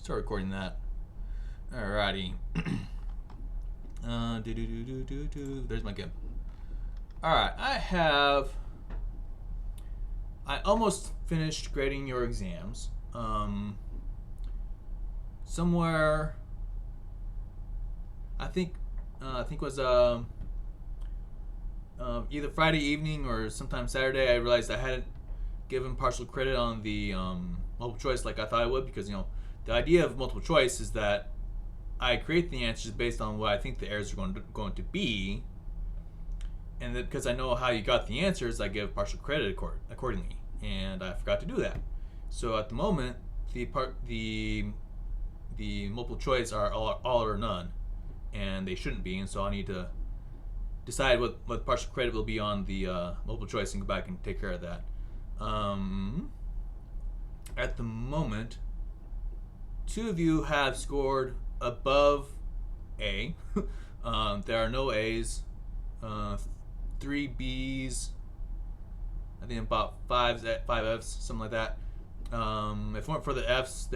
Start recording that. Alrighty. There's my gimp. Alright, I almost finished grading your exams. Somewhere, I think it was either Friday evening or sometime Saturday. I realized I hadn't given partial credit on the multiple choice like I thought I would, because the idea of multiple choice is that I create the answers based on what I think the errors are going to be, and that because I know how you got the answers, I give partial credit accordingly, and I forgot to do that. So at the moment, the multiple choice are all or none, and they shouldn't be, and so I need to decide what partial credit will be on the multiple choice and go back and take care of that. At the moment, 2 of you have scored above A. There are no A's. 3 B's. I think about 5 F's, something like that. If it weren't for the F's,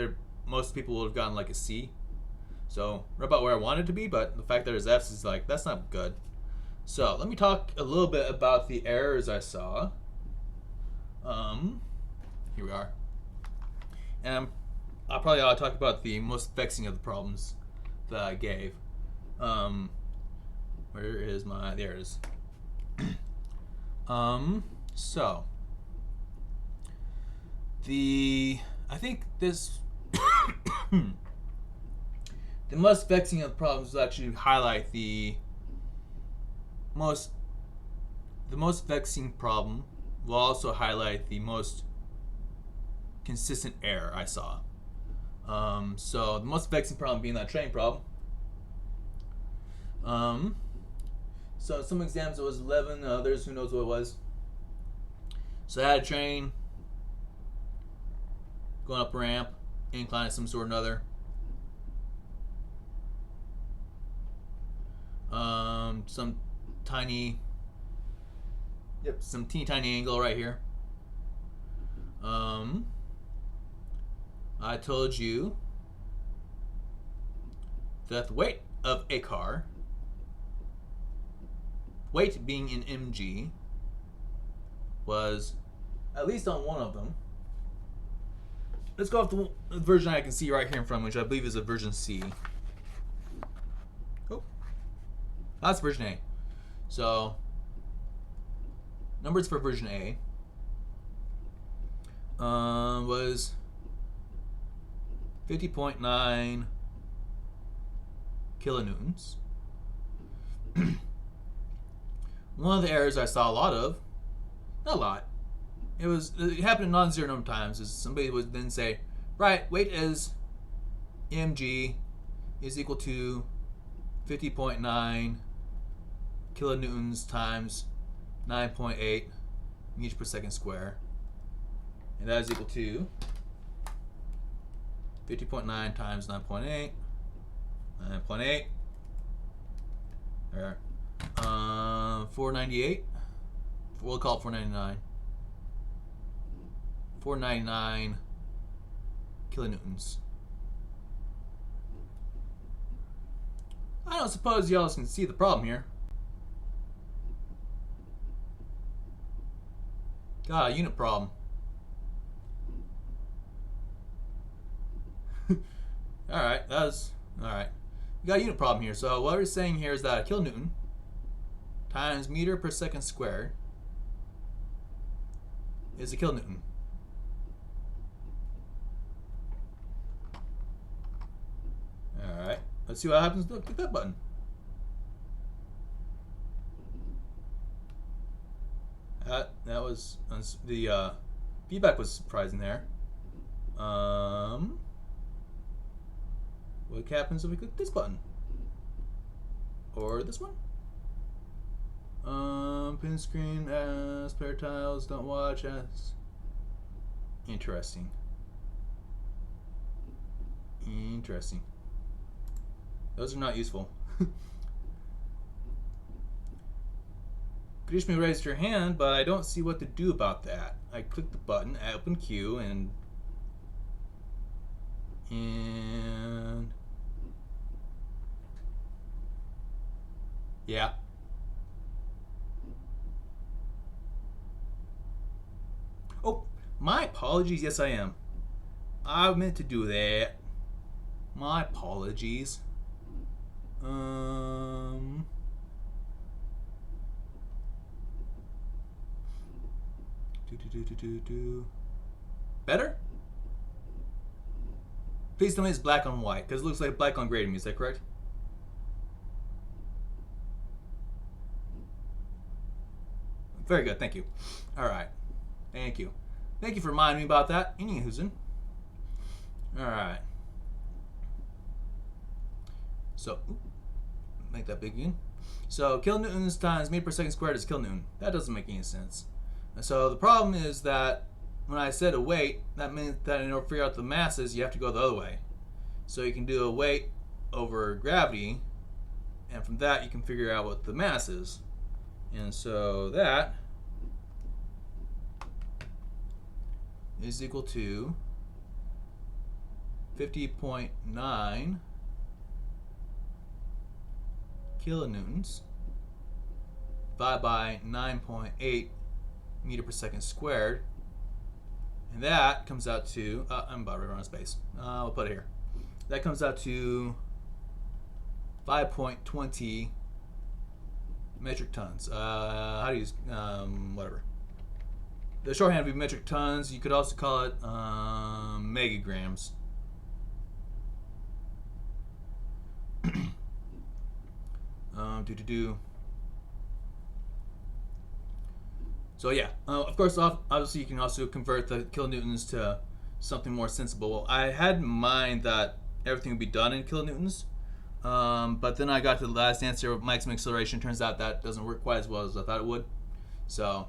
most people would have gotten like a C. So we're about where I wanted to be, but the fact that there's F's is like, that's not good. So let me talk a little bit about the errors I saw. Here we are. And I'll probably talk about the most vexing of the problems that I gave. Where is there it is. So I think this the most vexing of the problems will actually highlight the most vexing problem will also highlight the most consistent error I saw. So the most vexing problem being that train problem. So some exams it was 11, others who knows what it was. So I had a train going up a ramp, incline of some sort or another. Some teeny tiny angle right here. I told you that the weight of a car, weight being in mg, was at least on one of them. Let's go off the version I can see right here in front of me, which I believe is a version C. Oh, that's version A. So numbers for version A was 50.9 kilonewtons. One of the errors I saw a lot of, not a lot, it happened non-zero number times, is somebody would then say, right, weight is mg is equal to 50.9 kilonewtons times 9.8 meters per second square, and that is equal to 50.9 times 9.8, 9.8, there, 498, we'll call it 499, 499 kilonewtons. I don't suppose y'all can see the problem here. Got a unit problem. Alright, alright. We got a unit problem here. So what we're saying here is that a kilonewton times meter per second squared is a kilonewton. Alright, let's see what happens. Look, click that button. That was the feedback was surprising there. What happens if we click this button? Or this one? Pin screen as player tiles, don't watch as. Interesting. Interesting. Those are not useful. Grishmi raised her hand, but I don't see what to do about that. I click the button, open queue, and Yeah. Oh, my apologies. Yes, I am. I meant to do that. My apologies. Better? Please tell me it's black on white, because it looks like black on gray to me. Is that correct? Very good. Thank you. All right. Thank you. Thank you for reminding me about that. Anyhoozin. All right. So, make that big again. So, kilonewtons times meter per second squared is kilonewton. That doesn't make any sense. And so, the problem is that when I said a weight, that means that in order to figure out the masses, you have to go the other way. So, you can do a weight over gravity, and from that, you can figure out what the mass is. And so, that is equal to 50.9 kilonewtons divided by 9.8 meter per second squared, and that comes out to I'm about right around space. We'll put it here. That comes out to 5.20 metric tons. How do you use whatever? The shorthand would be metric tons. You could also call it megagrams. So yeah, of course, obviously you can also convert the kilonewtons to something more sensible. I had in mind that everything would be done in kilonewtons, but then I got to the last answer of maximum acceleration. Turns out that doesn't work quite as well as I thought it would. So,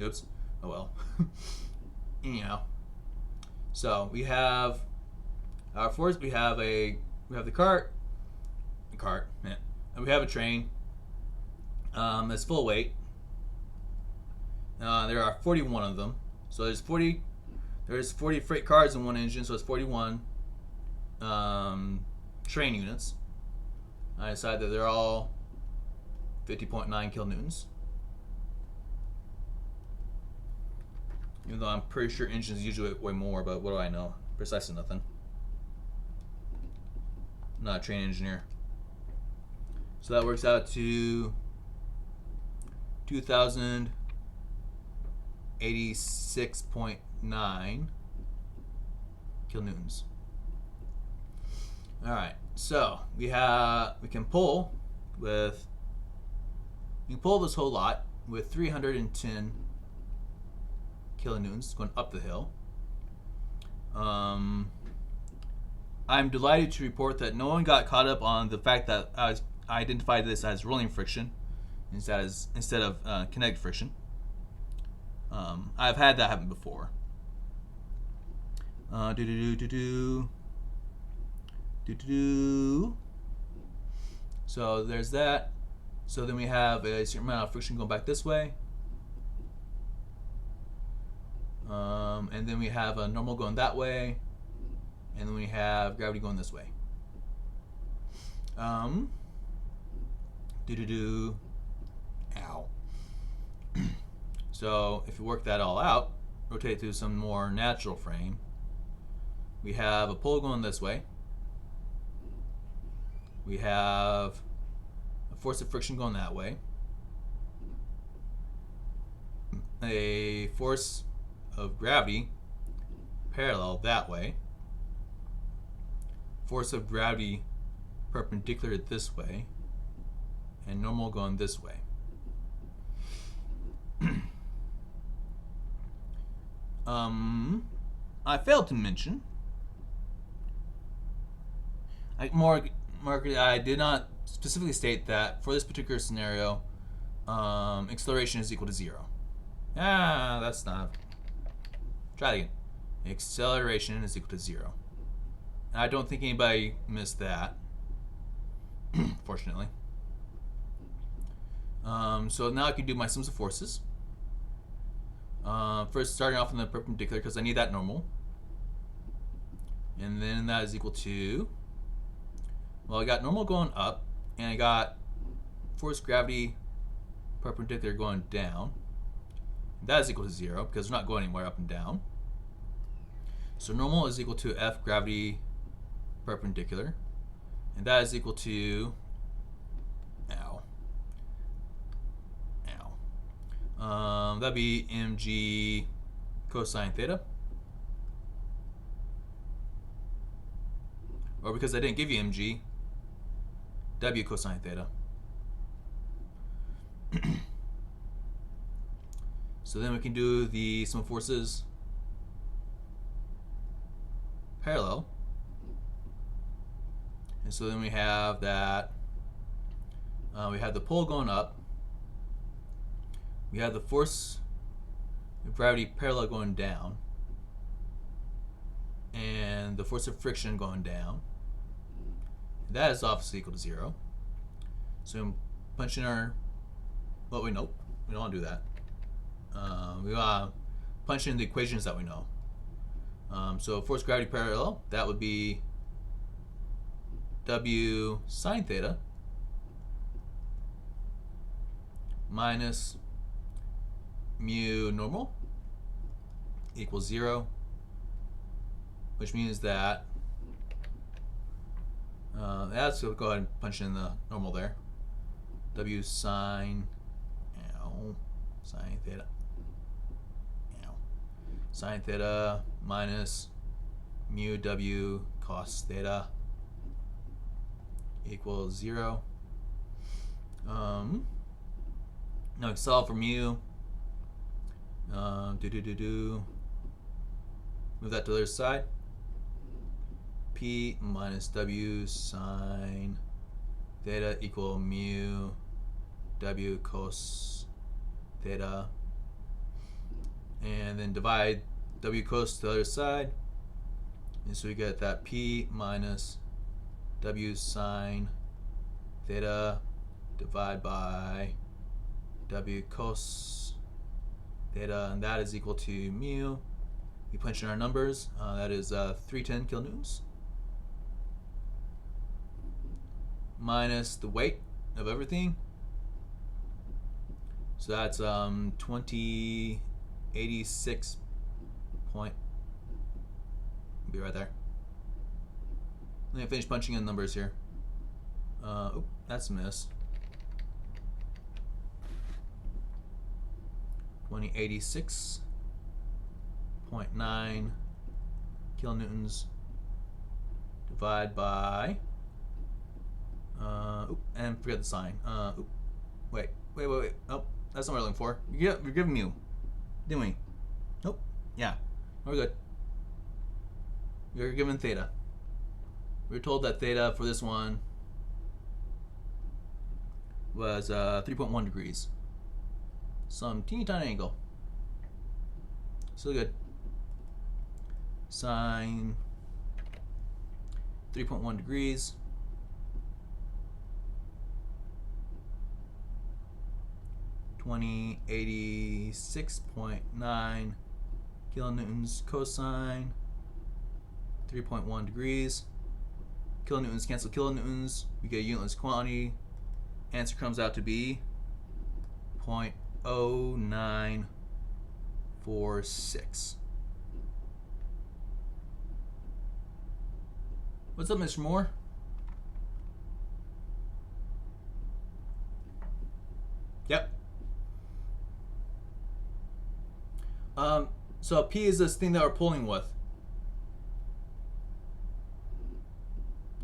oops. Oh well. Anyhow, so we have our force. We have the cart, yeah. And we have a train that's full weight. There are 41 of them. So there's 40 freight cars in one engine, so it's 41 train units. I decided that they're all 50.9 kilonewtons. Even though I'm pretty sure engines usually weigh more, but what do I know? Precisely nothing. I'm not a train engineer. So that works out to 2,086.9 kilonewtons. All right, so we can pull this whole lot with 310 kilonewtons going up the hill. I'm delighted to report that no one got caught up on the fact that I identified this as rolling friction instead of kinetic friction. I've had that happen before. So there's that. So then we have a certain amount of friction going back this way. And then we have a normal going that way. And then we have gravity going this way. Ow. So if you work that all out, rotate to some more natural frame. We have a pull going this way. We have a force of friction going that way. A force of gravity parallel that way. Force of gravity perpendicular this way. And normal going this way. I failed to mention. I did not specifically state that for this particular scenario, acceleration is equal to 0. That's not. Try it again. Acceleration is equal to 0. And I don't think anybody missed that. Fortunately. So now I can do my sums of forces. First, starting off in the perpendicular because I need that normal. And then that is equal to, well, I got normal going up, and I got force gravity perpendicular going down. That is equal to 0 because we're not going anywhere up and down. So normal is equal to F gravity perpendicular, and that is equal to that'd be mg cosine theta. Or because I didn't give you mg, w cosine theta. So then we can do the sum of forces parallel. And so then we have that we have the pole going up. We have the force of gravity parallel going down. And the force of friction going down. That is obviously equal to 0. So I'm punching our, well, nope, we don't want to do that. We want to punch in the equations that we know. So force gravity parallel, that would be W sine theta minus mu normal equals 0, which means that that's, so go ahead and punch in the normal there. W sine theta. Sine theta minus mu W cos theta equals 0. Now we can solve for mu. Move that to the other side. P minus W sine theta equal mu W cos theta. And then divide W cos to the other side. And so we get that P minus W sine theta divided by W cos theta, and that is equal to mu. We punch in our numbers. That is 310 kilonewtons minus the weight of everything. So that's 2086 point. Be right there. Let me finish punching in numbers here. That's a miss. 2086.9 kilonewtons divided by and forget the sign. Wait. Oh, that's not what I'm looking for. You're giving mu, didn't we? Nope. Yeah, we're good. You're given theta. We were told that theta for this one was 3.1 degrees. Some teeny tiny angle. So good. Sine 3.1 degrees. 2086.9 kilonewtons cosine 3.1 degrees. Kilonewtons cancel kilonewtons. We get a unitless quantity. Answer comes out to be 0.0946. What's up, Mr. Moore? Yep. So P is this thing that we're pulling with.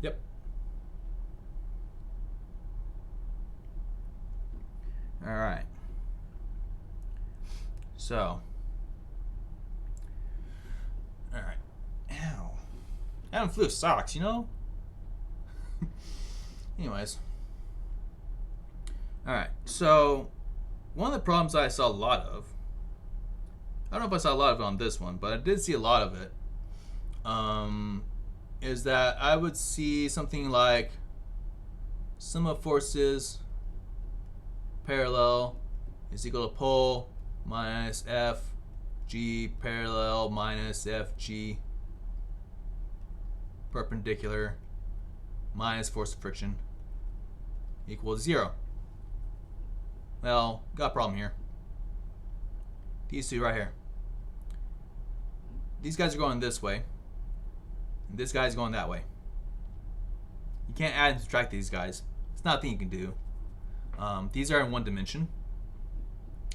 Yep. All right. So. All right. Ow. I haven't flew socks, you know? Anyways. All right. So, one of the problems I saw a lot of, I don't know if I saw a lot of it on this one, but I did see a lot of it, is that I would see something like sum of forces parallel is equal to pole minus F G parallel minus FG perpendicular minus force of friction equals 0. Well, got a problem here. These two right here. These guys are going this way. And this guy's going that way. You can't add and subtract these guys. It's not a thing you can do. These are in one dimension.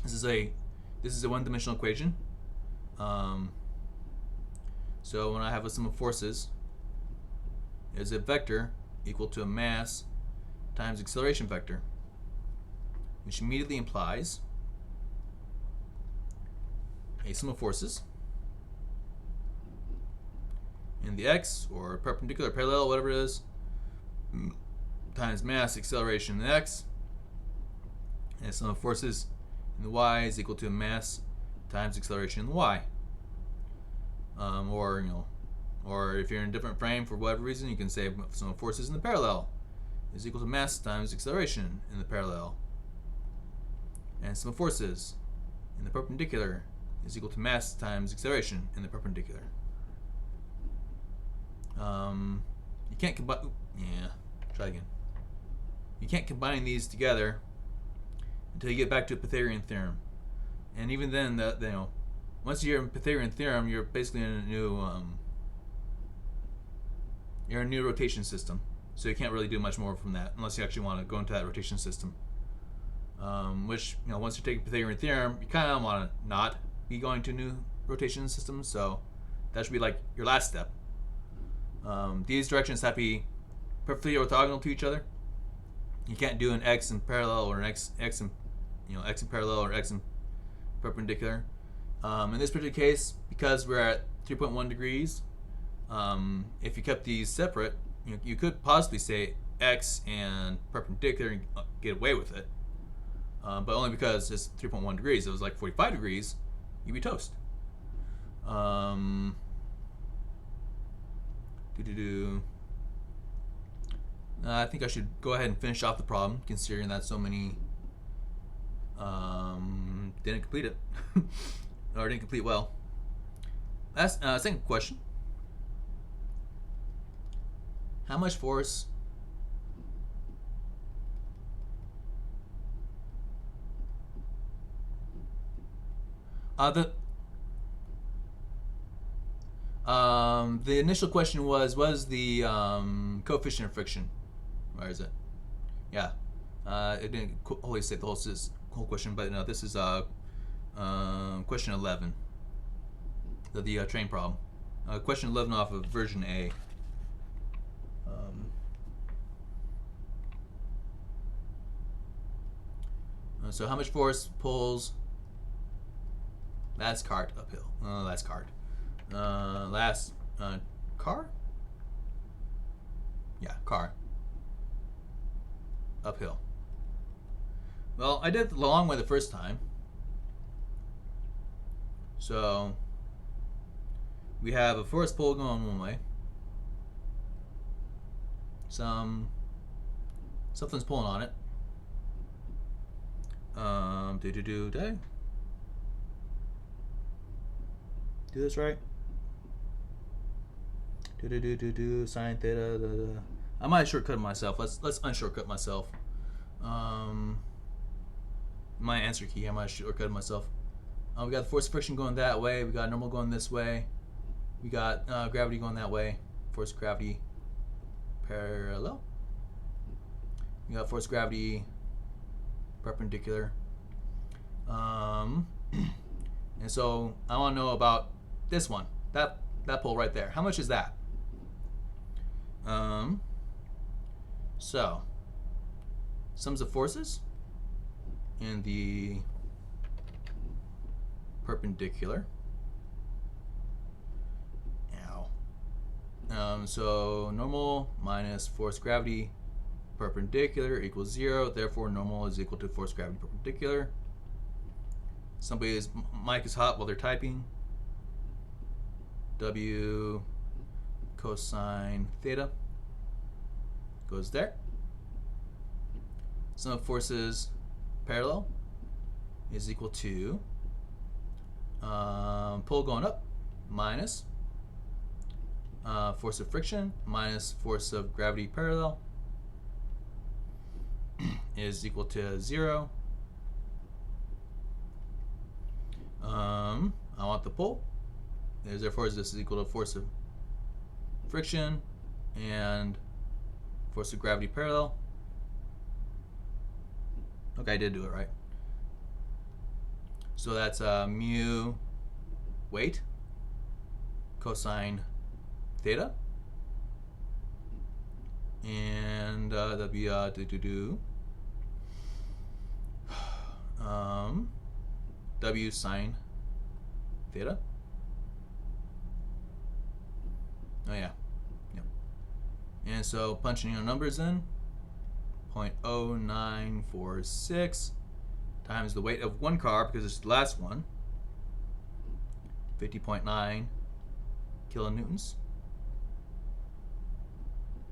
This is a one-dimensional equation. So when I have a sum of forces, is a vector equal to a mass times acceleration vector, which immediately implies a sum of forces in the x, or perpendicular, parallel, whatever it is, times mass acceleration in the x, and sum of forces in the y is equal to a mass times acceleration in the y. Or if you're in a different frame for whatever reason, you can say sum of forces in the parallel is equal to mass times acceleration in the parallel, and sum of forces in the perpendicular is equal to mass times acceleration in the perpendicular. You can't combine. Yeah, try again. You can't combine these together until you get back to a Pythagorean theorem, and even then, once you're in Pythagorean theorem, you're basically in a new rotation system. So you can't really do much more from that unless you actually want to go into that rotation system. Which, once you're taking Pythagorean theorem, you kind of want to not be going to a new rotation system. So that should be like your last step. These directions have to be perfectly orthogonal to each other. You can't do an x in parallel or an x in parallel or x in perpendicular. In this particular case, because we're at 3.1 degrees, if you kept these separate, you could possibly say x and perpendicular and get away with it. But only because it's 3.1 degrees. If it was like 45 degrees, you'd be toast. I think I should go ahead and finish off the problem, considering that so many didn't complete it or didn't complete well. Last second question: how much force the initial question was the coefficient of friction. Where is it? Yeah, it didn't wholly state the whole question, but no, this is question 11, the train problem. Question 11 off of version A. So how much force pulls last cart uphill? Car? Yeah, car. Uphill. Well, I did it the long way the first time. So we have a force pull going one way. Something's pulling on it. Did I do this right? Sine theta. I might shortcut myself. Let's unshortcut myself. My answer key. I might shortcut myself. We got the force of friction going that way. We got normal going this way. We got gravity going that way. Force of gravity parallel. We got force of gravity perpendicular. And so I want to know about this one. That pull right there. How much is that? So sums of forces in the perpendicular. So normal minus force gravity perpendicular equals 0. Therefore, normal is equal to force gravity perpendicular. Somebody's mic is hot while they're typing. W cosine theta goes there. Sum of forces parallel is equal to pull going up minus force of friction minus force of gravity parallel is equal to 0. I want the pull. Therefore, this is equal to force of friction and force of gravity parallel. Okay, I did do it right. So that's mu weight cosine theta, and that'd be W sine theta. Oh yeah, yep. And so punching your numbers in, 0.0946 times the weight of one car, because it's the last one, 50.9 kilonewtons.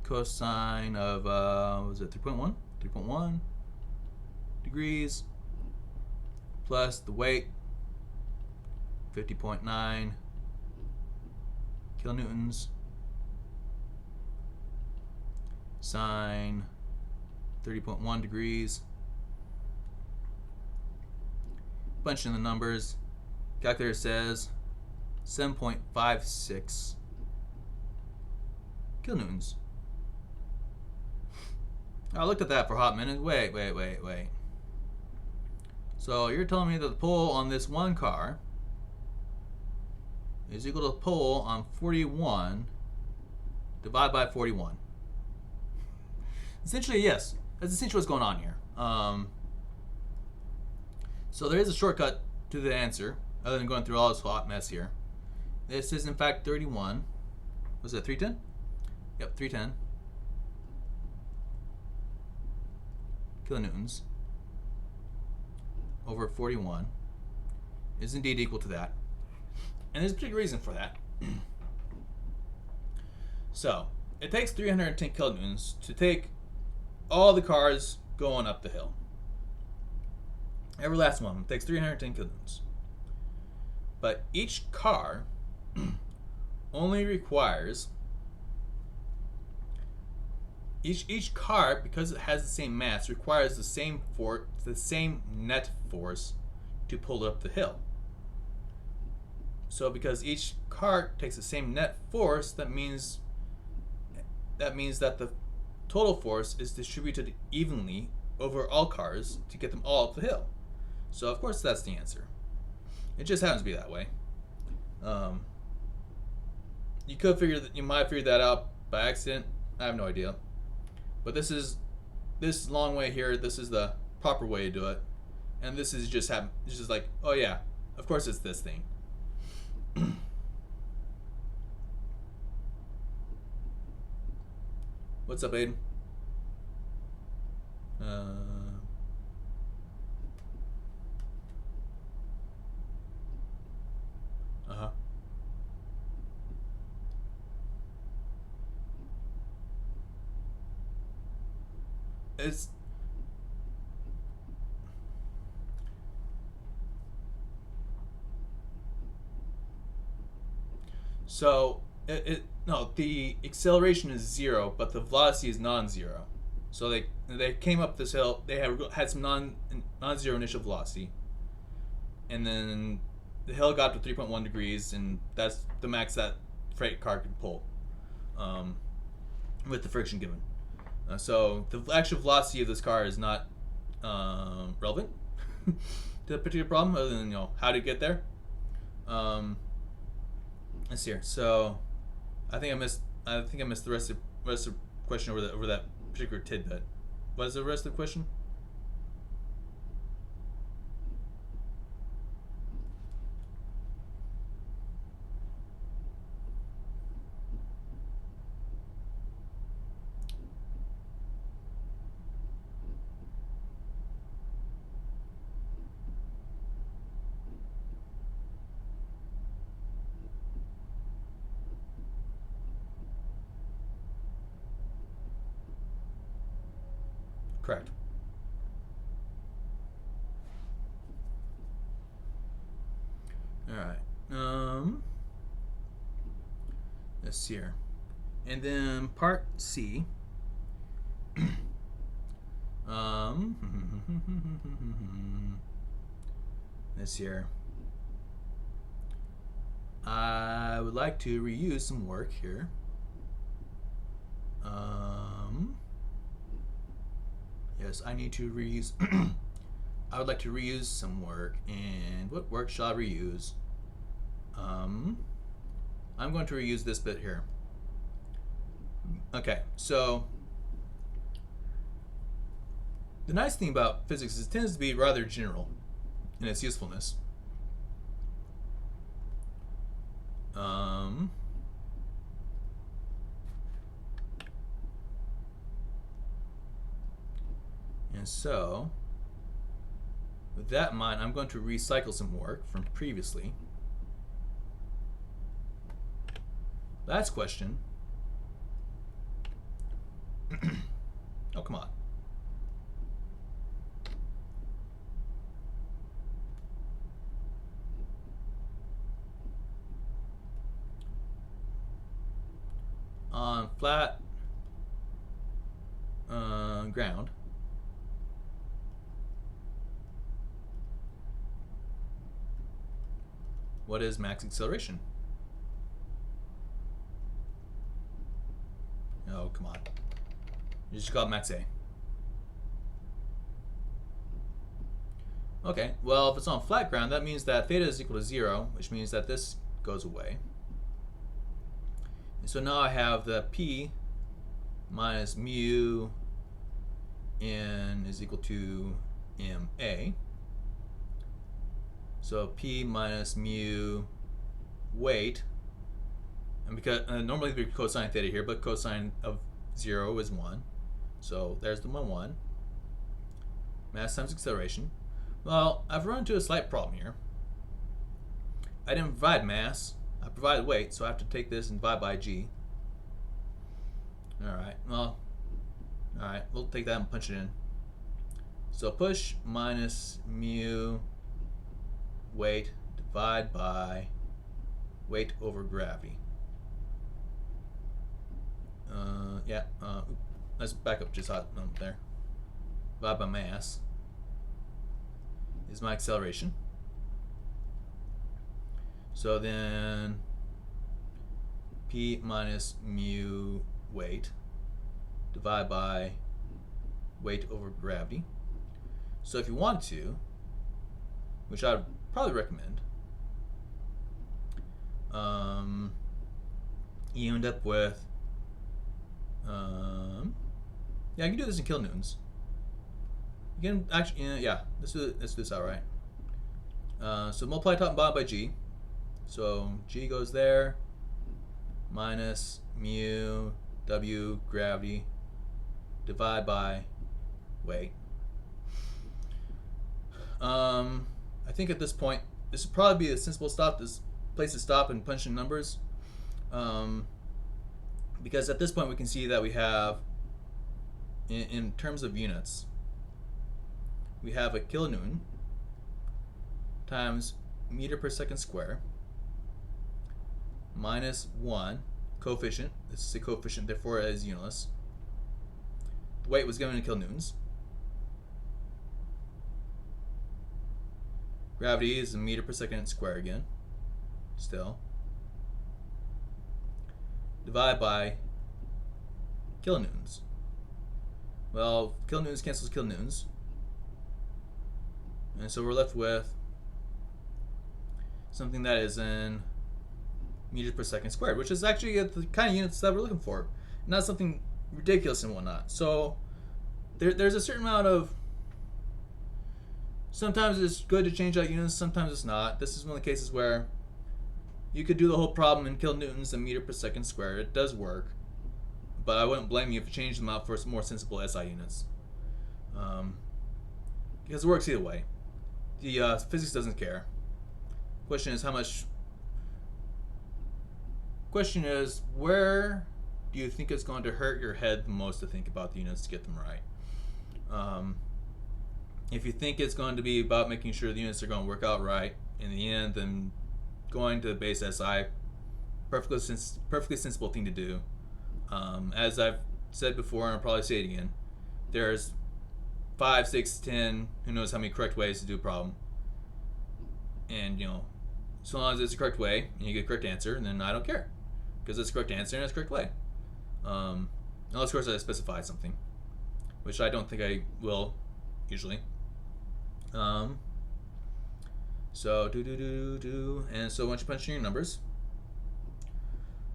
Cosine of, what was it, 3.1? 3.1 degrees plus the weight, 50.9 kilonewtons, sine 30.1 degrees. Bunch in the numbers. Calculator says 7.56 kilonewtons. I looked at that for a hot minute. Wait. So you're telling me that the pull on this one car is equal to the pull on 41 divided by 41. Essentially, yes. That's essentially what's going on here. So there is a shortcut to the answer, other than going through all this hot mess here. This is in fact 31. Was it 310? Yep, 310 kilonewtons over 41 is indeed equal to that. And there's a particular reason for that. So, it takes 310 kilonewtons to take all the cars going up the hill. Every last one takes 310 kilonewtons. But each car only requires each car, because it has the same mass, requires the same net force to pull it up the hill. So because each car takes the same net force, that means that the total force is distributed evenly over all cars to get them all up the hill. So of course that's the answer. It just happens to be that way. You might figure that out by accident. I have no idea. But this long way here. This is the proper way to do it, and this is just like, oh yeah, of course it's this thing. What's up, Aiden? It's so no, the acceleration is 0, but the velocity is non-zero. So they came up this hill. They had some non-zero initial velocity, and then the hill got to 3.1 degrees, and that's the max that freight car could pull, with the friction given. So the actual velocity of this car is not relevant to the particular problem, other than how to get there. Let's see here. So I think I missed the rest of the question over that particular tidbit. What is the rest of the question? Correct. All right. Let's see here, and then part C. This here. I would like to reuse some work here. Yes, I need to reuse. I would like to reuse some work, and what work shall I reuse? I'm going to reuse this bit here. Okay, so the nice thing about physics is it tends to be rather general in its usefulness. And so, with that in mind, I'm going to recycle some work from previously. Last question. Oh, come on. On flat ground, what is max acceleration? Oh, come on. You just call it max A. Okay, well, if it's on flat ground, that means that theta is equal to 0, which means that this goes away. And so now I have the P minus mu n is equal to ma. So P minus mu weight, and because normally there'd be cosine theta here, but cosine of 0 is 1. So there's the 1. Mass times acceleration. Well, I've run into a slight problem here. I didn't provide mass, I provided weight, so I have to take this and divide by g. Alright, well, alright, we'll take that and punch it in. So push minus mu weight divide by weight over gravity. Let's back up just hot there. Divide by mass is my acceleration. So then P minus mu weight divide by weight over gravity. So if you want to, which I would probably recommend, you end up with yeah, you can do this in kilonewtons. You can actually, yeah, let's do this outright. So multiply top and bottom by g. So g goes there, minus mu w gravity divide by weight. I think at this point, this would probably be a sensible place to stop and punch in numbers. Because at this point we can see that we have, in terms of units, we have a kilonewton times meter per second square minus 1 coefficient. This is a coefficient, therefore it is unitless. The weight was given in kilonewtons. Gravity is a meter per second square again, still. Divide by kilonewtons. Well, kilonewtons cancels kilonewtons. And so we're left with something that is in meters per second squared, which is actually the kind of units that we're looking for, not something ridiculous and whatnot. So there's a certain amount of, sometimes it's good to change out units, sometimes it's not. This is one of the cases where you could do the whole problem in kilonewtons and meter per second squared. It does work, but I wouldn't blame you if you changed them out for some more sensible SI units, because it works either way. The physics doesn't care. Question is how much. Question is, where do you think it's going to hurt your head the most to think about the units to get them right? If you think it's going to be about making sure the units are going to work out right in the end, then going to base SI, perfectly sensible thing to do. As I've said before, and I'll probably say it again, there's 5, 6, 10, who knows how many correct ways to do a problem. And, So long as it's the correct way and you get the correct answer, then I don't care, because it's the correct answer and it's the correct way. Unless, of course, I specify something, which I don't think I will usually. So and so once you punch in your numbers,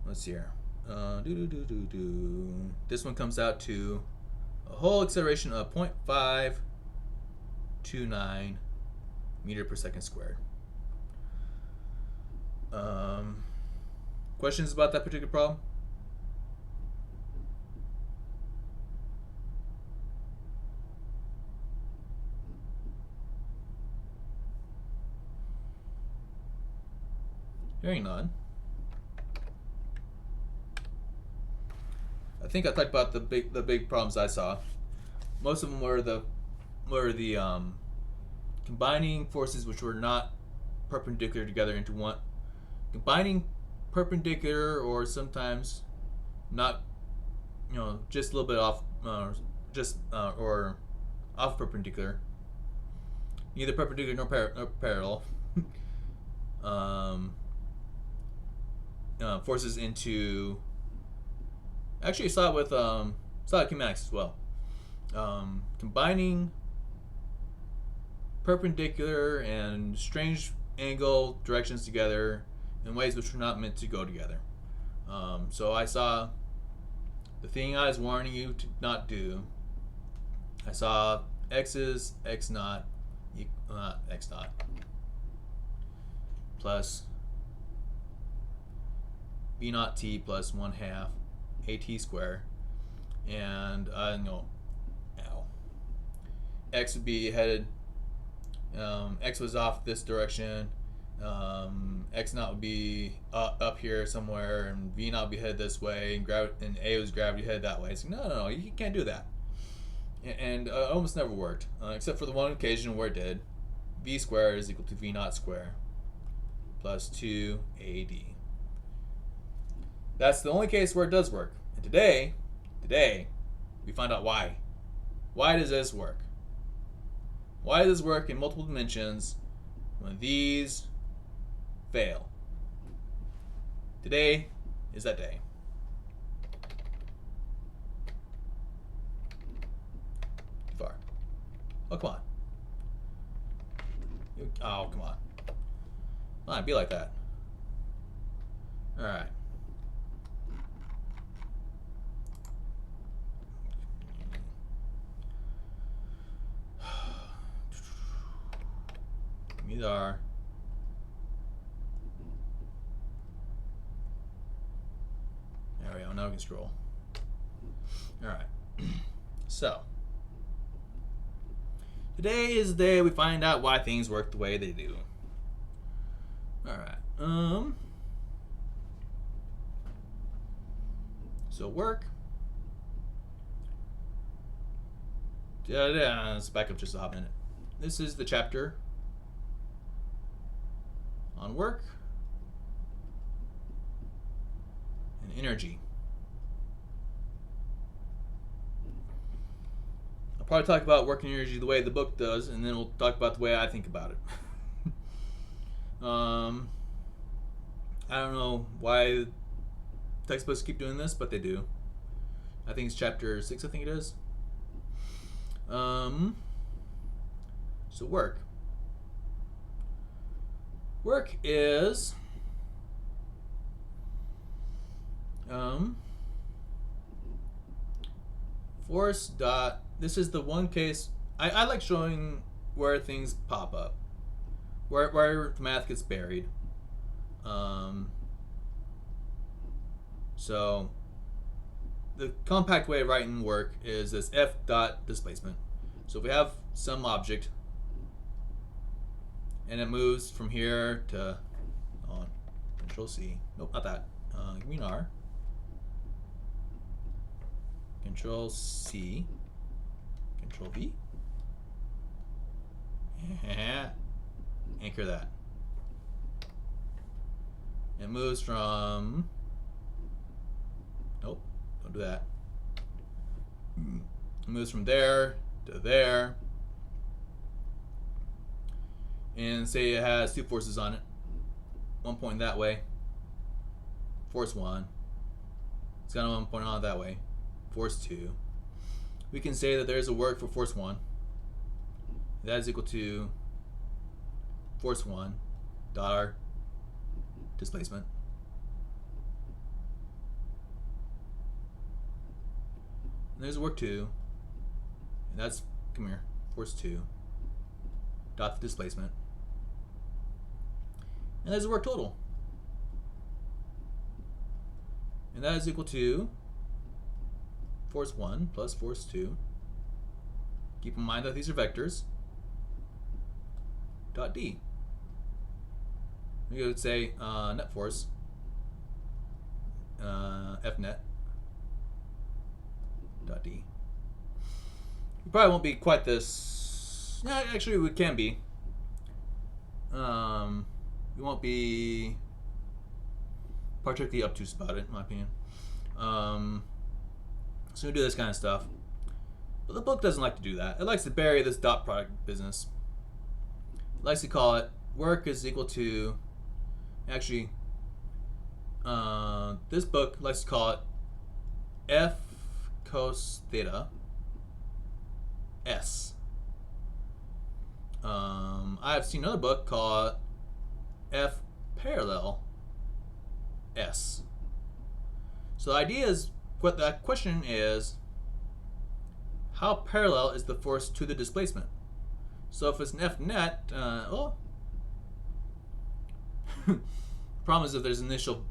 let's see here. This one comes out to a whole acceleration of 0.529 meter per second squared. Questions about that particular problem? Hearing none. I think I talked about the big problems I saw. Most of them were the combining forces which were not perpendicular together into one, combining perpendicular or sometimes not, just a little bit off, or off perpendicular, neither perpendicular nor parallel. Forces into, actually I saw it with kinematics as well. Combining perpendicular and strange angle directions together in ways which were not meant to go together. So I saw the thing I was warning you to not do. I saw x is x naught plus b naught t plus 1/2 at squared, and x would be headed, x was off this direction, x naught would be up here somewhere, and v naught would be headed this way, and a was gravity headed that way. It's like, no, you can't do that. And it almost never worked, except for the one occasion where it did. V squared is equal to v naught squared plus 2ad. That's the only case where it does work. And today, we find out why. Why does this work? Why does this work in multiple dimensions when these fail? Today is that day. Too far. Oh, come on. Oh, come on. Come on, be like that. Alright. These are there we go. Now we can scroll. All right. So today is the day we find out why things work the way they do. All right. So work. Let's back up just a hot minute. This is the chapter on work and energy. I'll probably talk about work and energy the way the book does, and then we'll talk about the way I think about it. I don't know why textbooks keep doing this, but they do. I think it's chapter 6, I think it is. So work. Work is force dot. This is the one case I like showing where things pop up, where the math gets buried. So the compact way of writing work is this F dot displacement. So if we have some object and it moves from here to Control C. Nope, not that. Give me an R. Control C. Control V. Anchor that. It moves from. Nope, don't do that. It moves from there to there. And say it has two forces on it. one point that way, force 1. It's got one point on that way, force 2. We can say that there is a work for force 1. That is equal to force 1 dot our displacement. And there's a work 2. And that's, come here, force 2 dot the displacement. And there's a work total. And that is equal to force 1 plus force 2. Keep in mind that these are vectors. Dot D. We would say net force, F net dot D. We probably won't be quite this. Yeah, actually, we can be. We won't be particularly obtuse about it, in my opinion. So we do this kind of stuff. But the book doesn't like to do that. It likes to bury this dot product business. It likes to call it work is equal to, actually, this book likes to call it F cos theta S. I've seen another book called F parallel S. So the idea is, what that question is, how parallel is the force to the displacement? So if it's an F net, well, problem is if there's initial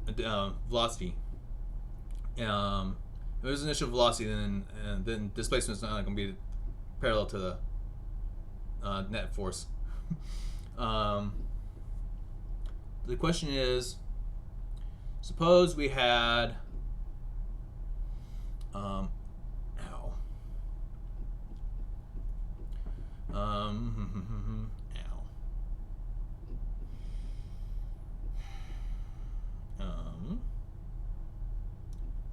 velocity. If there's initial velocity, then displacement is not going to be parallel to the net force. The question is, suppose we had ow.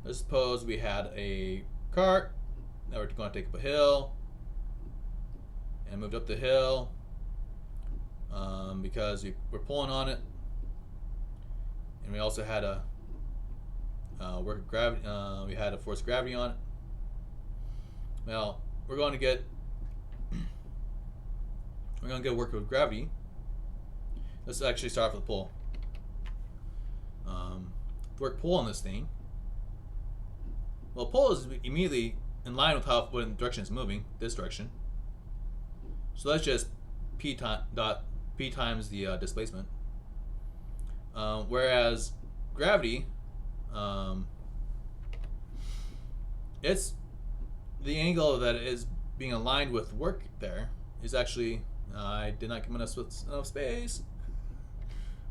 Let's suppose we had a cart that we're going to take up a hill and moved up the hill because we're pulling on it, and we also had a work of gravity. We had a force of gravity on it. Well, we're going to get work with gravity. Let's actually start off with pull. Work pull on this thing. Well, pull is immediately in line with what direction it's moving, this direction. So that's just p times the displacement. Whereas gravity, it's the angle that is being aligned with work there is actually, I did not give myself enough space.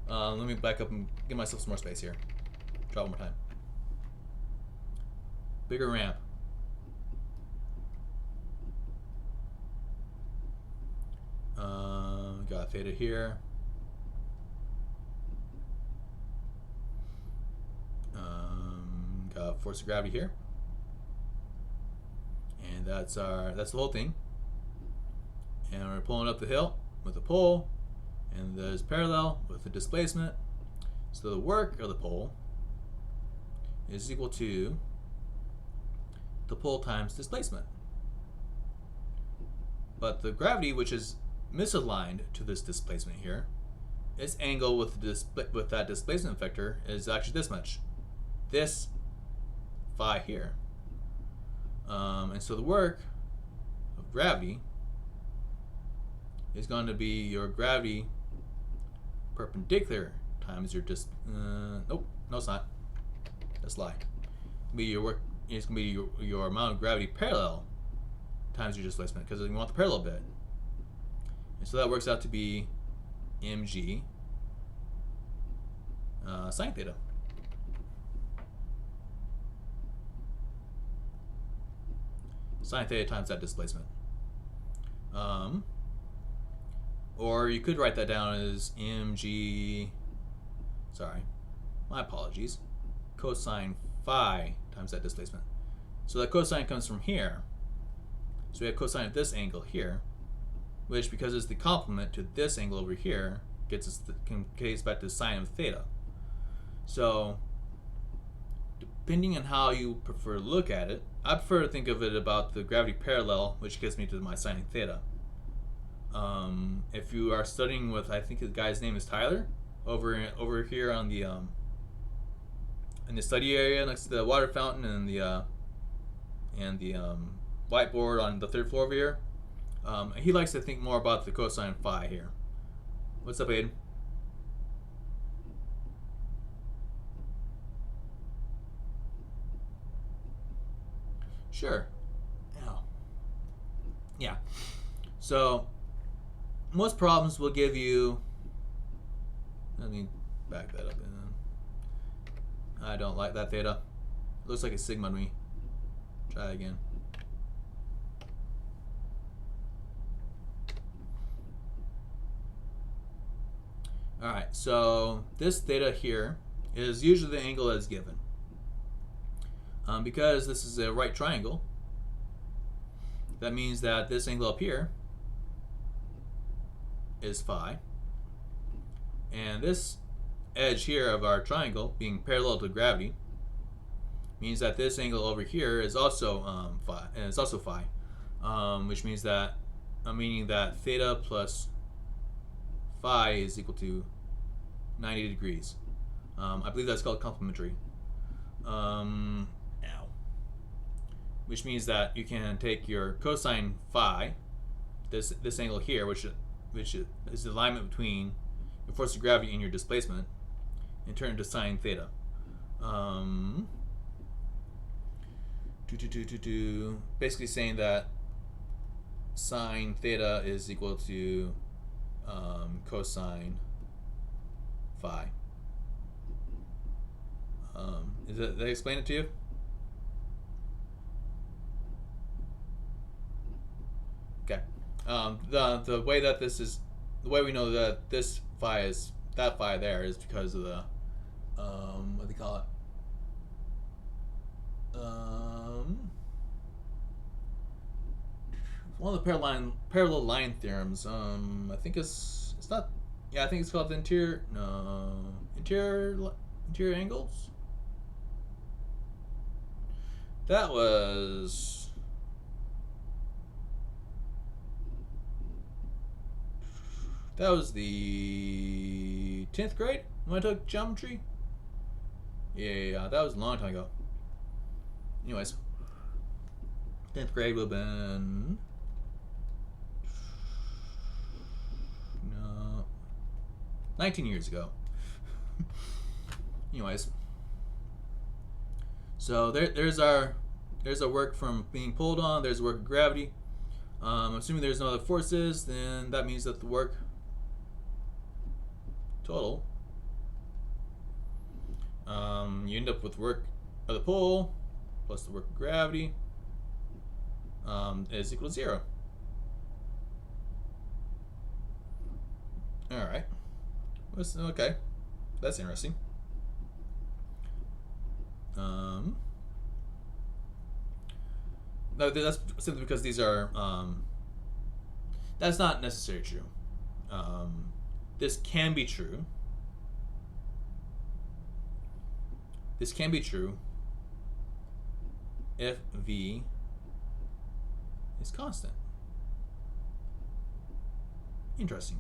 Let me back up and give myself some more space here. Try one more time. Bigger ramp. Got theta here. Got force of gravity here. And that's the whole thing. And we're pulling up the hill with a pull, and there's parallel with the displacement. So the work of the pull is equal to the pull times displacement. But the gravity, which is misaligned to this displacement here, its angle with that displacement vector is actually this much. This phi here. And so the work of gravity is going to be your gravity perpendicular times your nope, no it's not. That's a lie. It's going to be your amount of gravity parallel times your displacement, because you want the parallel bit. And so that works out to be mg sine theta. Sine theta times that displacement. Or you could write that down as mg, sorry, my apologies, cosine phi times that displacement. So that cosine comes from here. So we have cosine of this angle here, which, because it's the complement to this angle over here, can get us back to the sine of theta. So depending on how you prefer to look at it, I prefer to think of it about the gravity parallel, which gets me to my sine of theta. If you are studying with, I think the guy's name is Tyler, over here on the in the study area next to the water fountain and the whiteboard on the third floor over here. He likes to think more about the cosine phi here. What's up, Aiden? Sure. Yeah. So most problems will give you. Let me back that up. I don't like that theta. It looks like a sigma to me. Try again. Alright, so this theta here is usually the angle that is given. Because this is a right triangle, that means that this angle up here is phi. And this edge here of our triangle being parallel to gravity means that this angle over here is also phi, and it's also phi, which means that meaning that theta plus phi is equal to 90 degrees. I believe that's called complementary. Which means that you can take your cosine phi, this angle here, which is the alignment between your force of gravity and your displacement, and turn it into sine theta. Basically saying that sine theta is equal to cosine phi. Did I explain it to you? Okay. The way that this is, the way we know that this phi is that phi there is because of the what do they call it? One of the parallel line theorems. I think it's not. Yeah, I think it's called the interior angles. That was. That was the 10th grade when I took geometry. Yeah, that was a long time ago. Anyways, 10th grade would have been 19 years ago. Anyways, so there's our work from being pulled on. There's work of gravity. Assuming there's no other forces, then that means that the work total, you end up with work of the pull plus the work of gravity is equal to 0. Alright. Okay. That's interesting. No, that's simply because these are that's not necessarily true. This can be true. This can be true if V is constant. Interesting.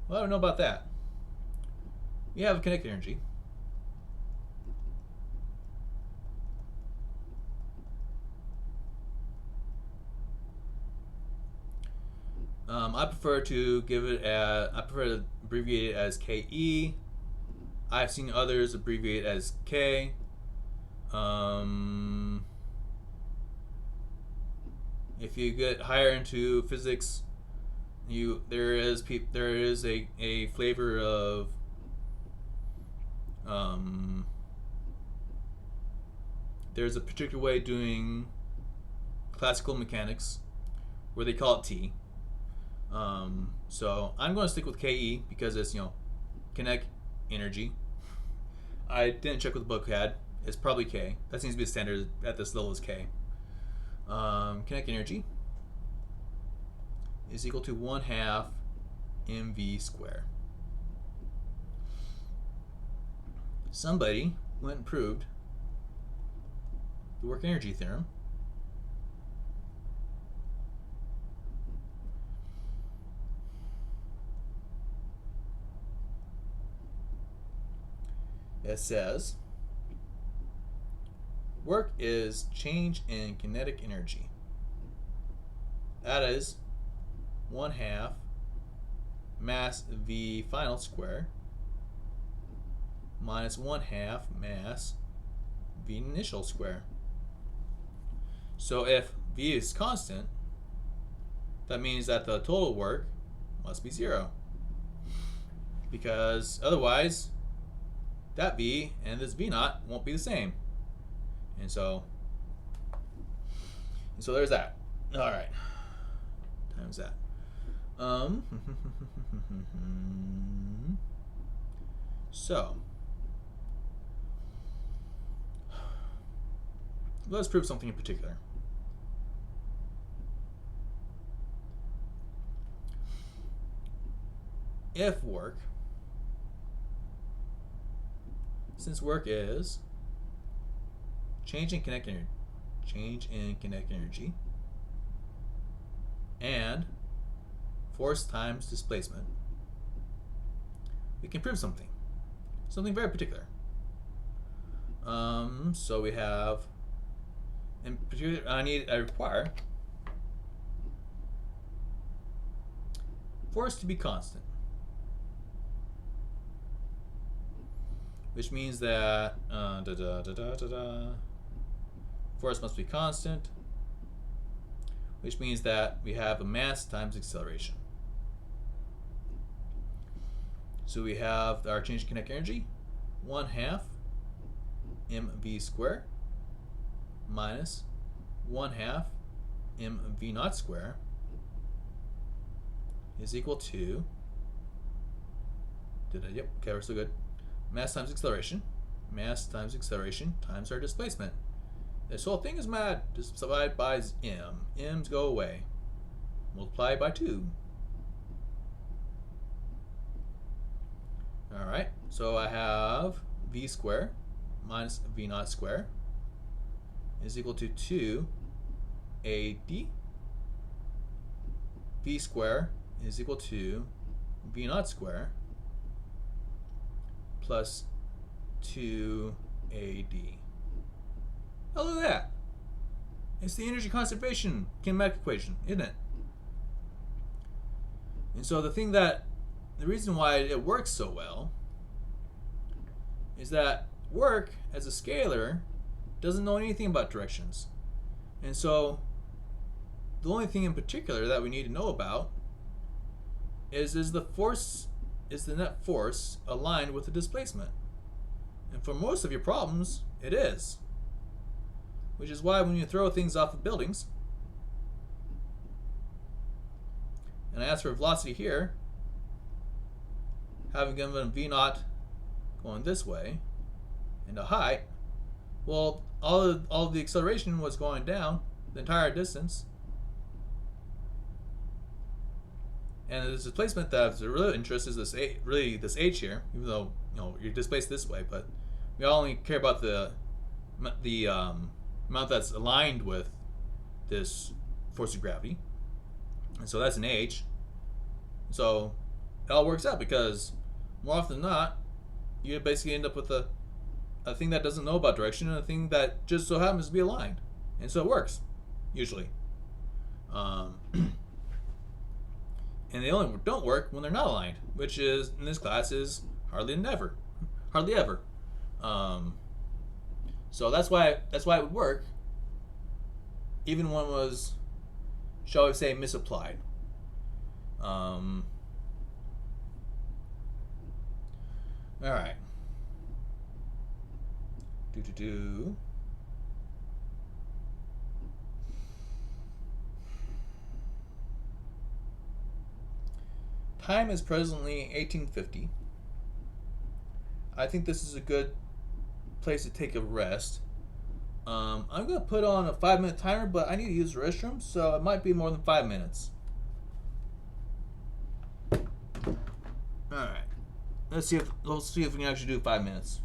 Well, I don't know about that. We have kinetic energy. I prefer to abbreviate it as KE. I've seen others abbreviate as K. If you get higher into physics, there is a flavor of there's a particular way of doing classical mechanics where they call it T. So I'm going to stick with KE because it's kinetic energy. I didn't check what the book had. It's probably K. That seems to be the standard at this level is K. Kinetic energy is equal to 1/2 mv squared. Somebody went and proved the work-energy theorem. That says work is change in kinetic energy. That is 1/2 mass V final square minus 1/2 mass V initial square. So if V is constant, that means that the total work must be 0. Because otherwise, that V and this V naught won't be the same. And so there's that. All right. Times that. So let's prove something in particular. If work, since work is change in kinetic energy, and force times displacement, we can prove something very particular. So we have, in particular, I require force to be constant, which means that force must be constant, which means that we have a mass times acceleration. So we have our change in kinetic energy, 1/2 mv squared minus 1/2 mv naught squared is equal to, yep, okay, we're still good. Mass times acceleration times our displacement. This whole thing is mad. Just divide by m. M's go away. Multiply by 2. Alright, so I have v squared minus v naught squared is equal to 2ad. V squared is equal to v naught squared plus 2ad. Oh, look at that. It's the energy conservation kinematic equation, isn't it? And so the reason why it works so well is that work as a scalar doesn't know anything about directions. And so the only thing in particular that we need to know about is the net force aligned with the displacement. And for most of your problems, it is. Which is why when you throw things off of buildings, and I ask for velocity here, having given v naught going this way, and a height, well, all of the acceleration was going down the entire distance, and the displacement that's of real interest is this h here, even though you're displaced this way, but we only care about the amount that's aligned with this force of gravity, and so that's an h. So it all works out because more often than not, you basically end up with a thing that doesn't know about direction and a thing that just so happens to be aligned, and so it works usually. And they only don't work when they're not aligned, which is in this class is hardly ever. So that's why it would work, even when it was, shall we say, misapplied. All right. Time is presently 1850. I think this is a good place to take a rest. I'm going to put on a 5-minute timer, but I need to use the restroom, so it might be more than 5 minutes. All right. Let's see if we can actually do 5 minutes.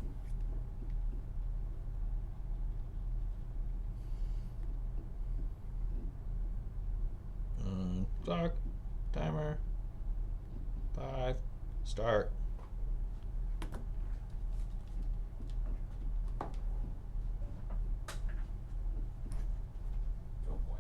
Clock, timer, 5, start. Oh boy.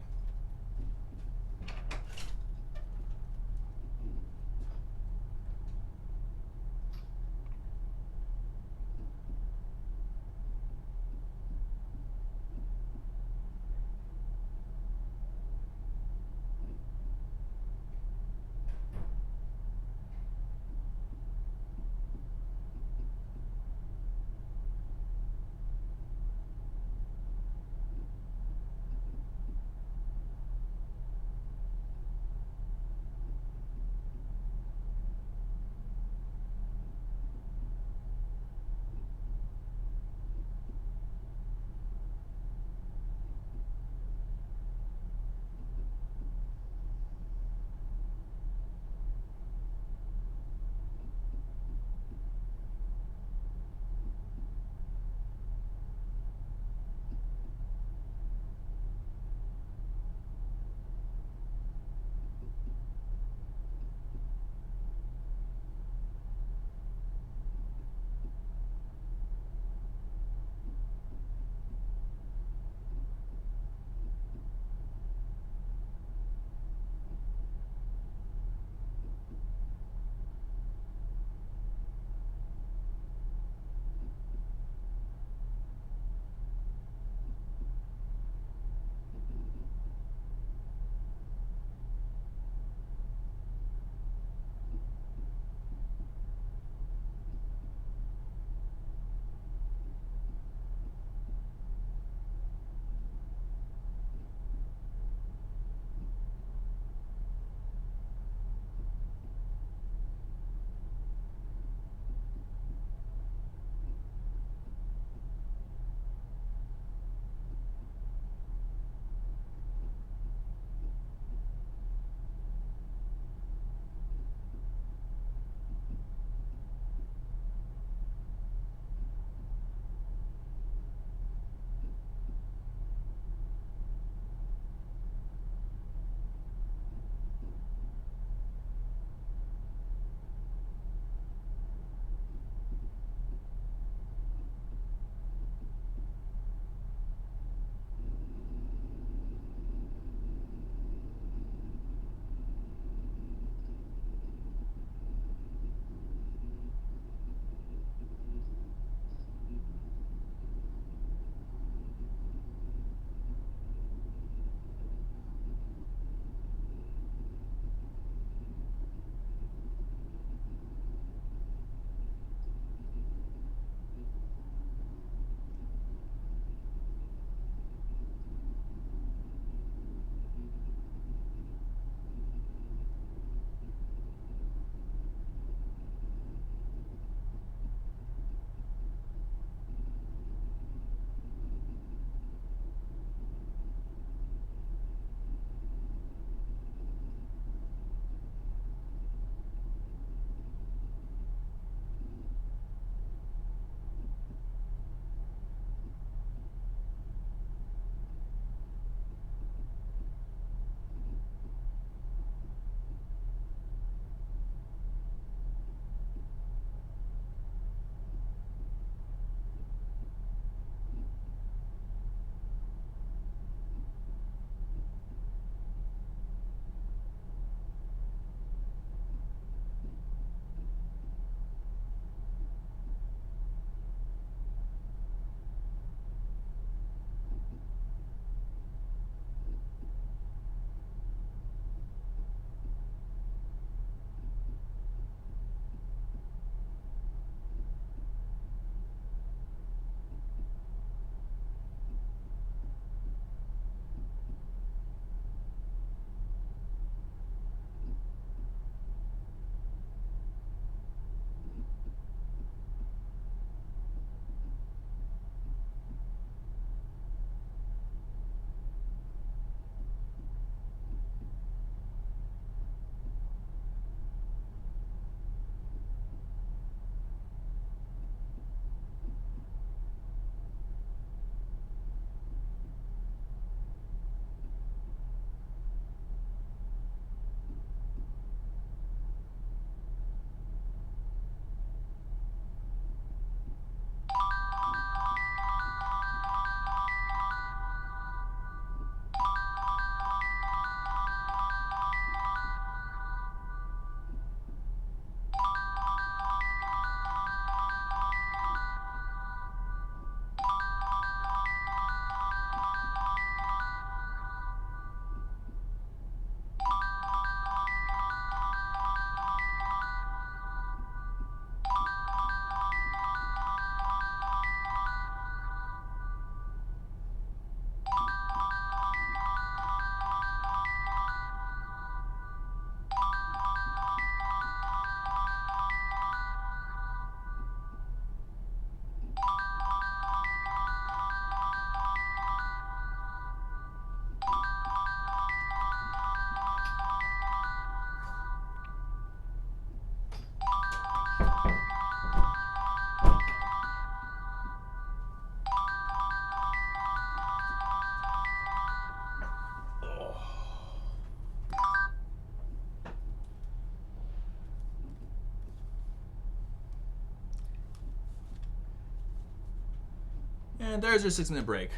And there's your 6-minute break.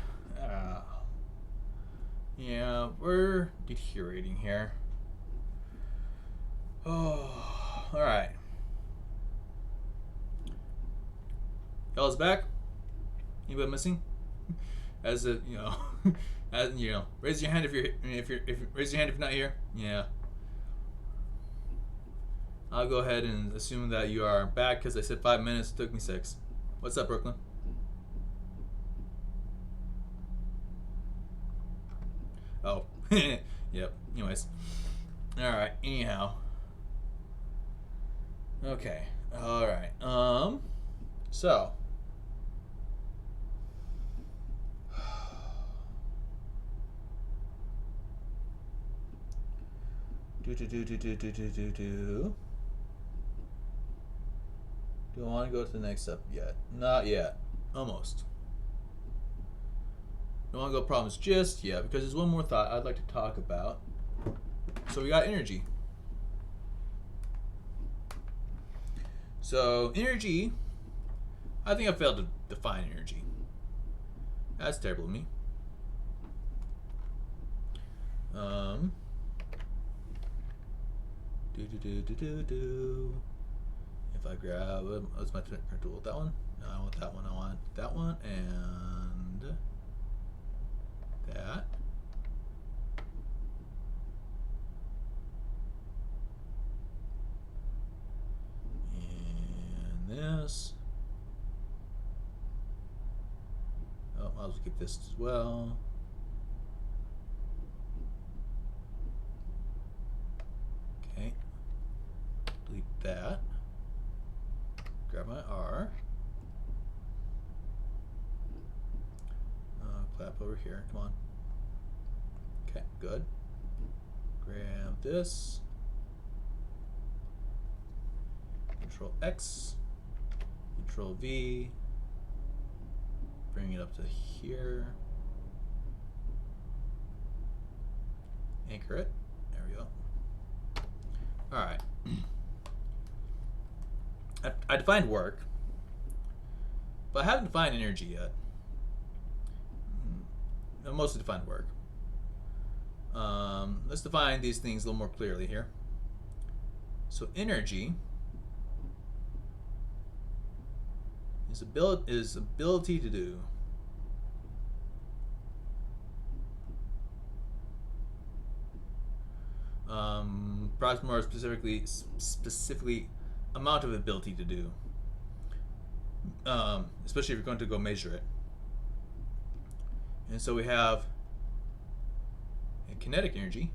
Yeah, we're deteriorating here. Oh, all right. Y'all's back. Anybody missing? As a as raise your hand if raise your hand if you're not here. Yeah. I'll go ahead and assume that you are back because I said 5 minutes. It took me 6. What's up, Brooklyn? Oh, yep. Anyways, all right. Anyhow, okay. All right. So. Do I want to go to the next step yet? Not yet. Almost. Don't want to go problems just yet because there's one more thought I'd like to talk about. So we got energy. So energy, I think I failed to define energy. That's terrible of me. If I grab, what's my tool? That one? No, I want that one. I want that one and that. And this. Oh, I'll just keep this as well. Okay. Delete that. Grab my R. Clap over here. Come on. Okay, good. Grab this. Control X. Control V. Bring it up to here. Anchor it. There we go. All right. I defined work, but I haven't defined energy yet. I mostly defined work. Let's define these things a little more clearly here. So energy is ability to do. Perhaps more specifically, amount of ability to do. Especially if you're going to go measure it. And so we have a kinetic energy.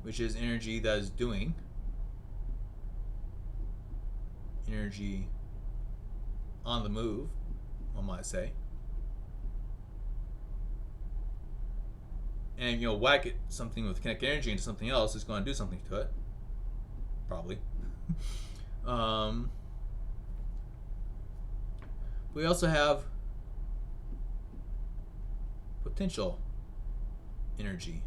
Which is energy that is doing. Energy on the move, one might say. And whack it something with kinetic energy into something else is going to do something to it, probably. We also have potential energy.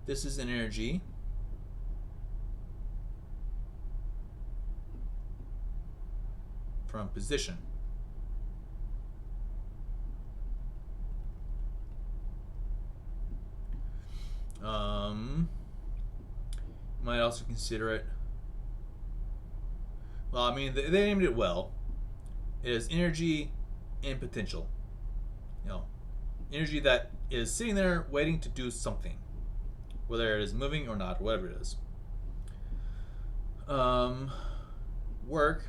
This is an energy from position. Might also consider it. Well, I mean, they named it well. It is energy and potential. Energy that is sitting there waiting to do something, whether it is moving or not, or whatever it is. Work,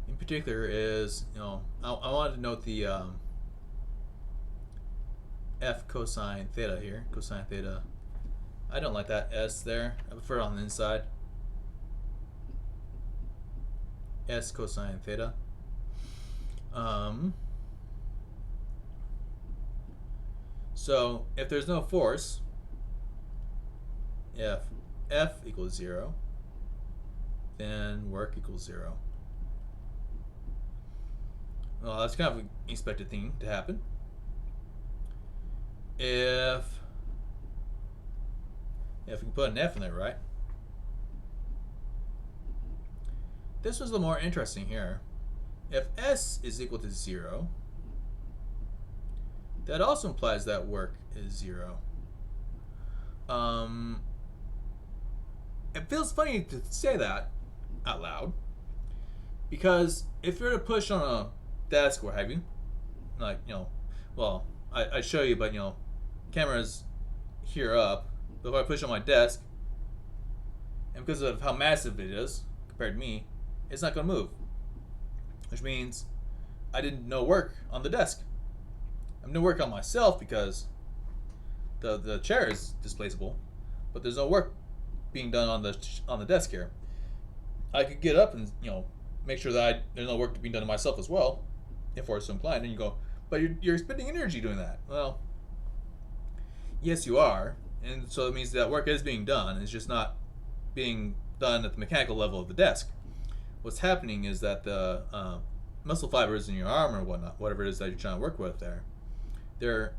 in particular, is I wanted to note the F cosine theta here. Cosine theta. I don't like that S there. I prefer it on the inside. S cosine theta. So if there's no force, if F equals 0, then work equals 0. well, that's kind of an expected thing to happen. If we can put an F in there, right? This was a little more interesting here. If S is equal to 0, that also implies that work is 0. It feels funny to say that out loud, because if you're to push on a desk or have you, like, well, I show you, but camera's here up. But if I push on my desk, and because of how massive it is compared to me, it's not going to move, which means I didn't no work on the desk. I'm no work on myself because the chair is displaceable, but there's no work being done on the desk here. I could get up and make sure that there's no work being done to myself as well, if we're so inclined. And you go, but you're spending energy doing that. Well, yes, you are, and so it means that work is being done. It's just not being done at the mechanical level of the desk. What's happening is that the muscle fibers in your arm or whatnot, whatever it is that you're trying to work with there, the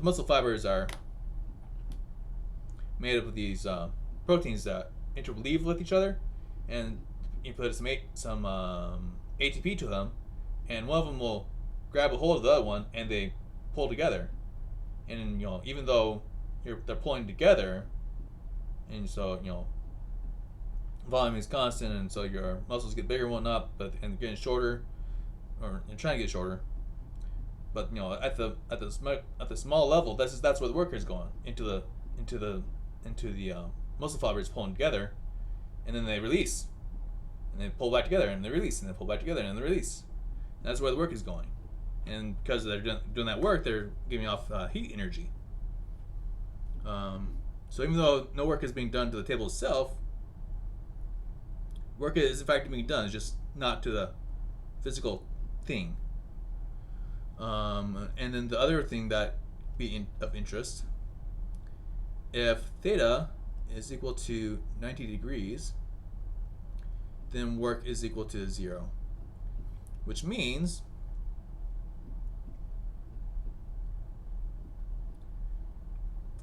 muscle fibers are made up of these proteins that interleave with each other, and you put some ATP to them, and one of them will grab a hold of the other one, and they pull together. And even though they're pulling together, and so volume is constant, and so your muscles get bigger and whatnot, and getting shorter, or you're trying to get shorter. But at the small level, that's where the work is going into the muscle fibers pulling together, and then they release, and they pull back together, and they release, and they pull back together, and they release. And that's where the work is going, and because they're doing that work, they're giving off heat energy. So even though no work is being done to the table itself, work is in fact being done. It's just not to the physical thing. And then the other thing that be of interest, if theta is equal to 90 degrees, then work is equal to 0, which means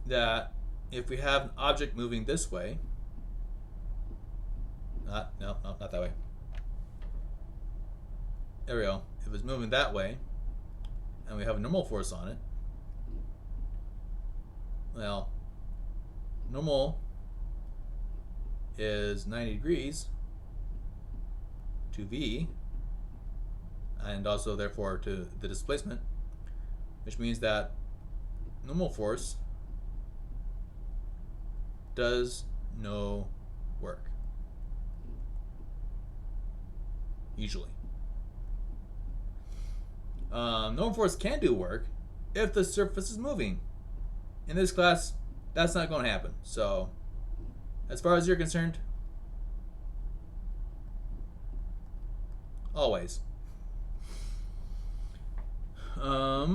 that if we have an object moving this way, not that way. There we go. If it's moving that way, and we have a normal force on it, well, normal is 90 degrees to V, and also therefore to the displacement, which means that normal force does no work, usually. Normal force can do work if the surface is moving. In this class, that's not going to happen. So, as far as you're concerned, always. I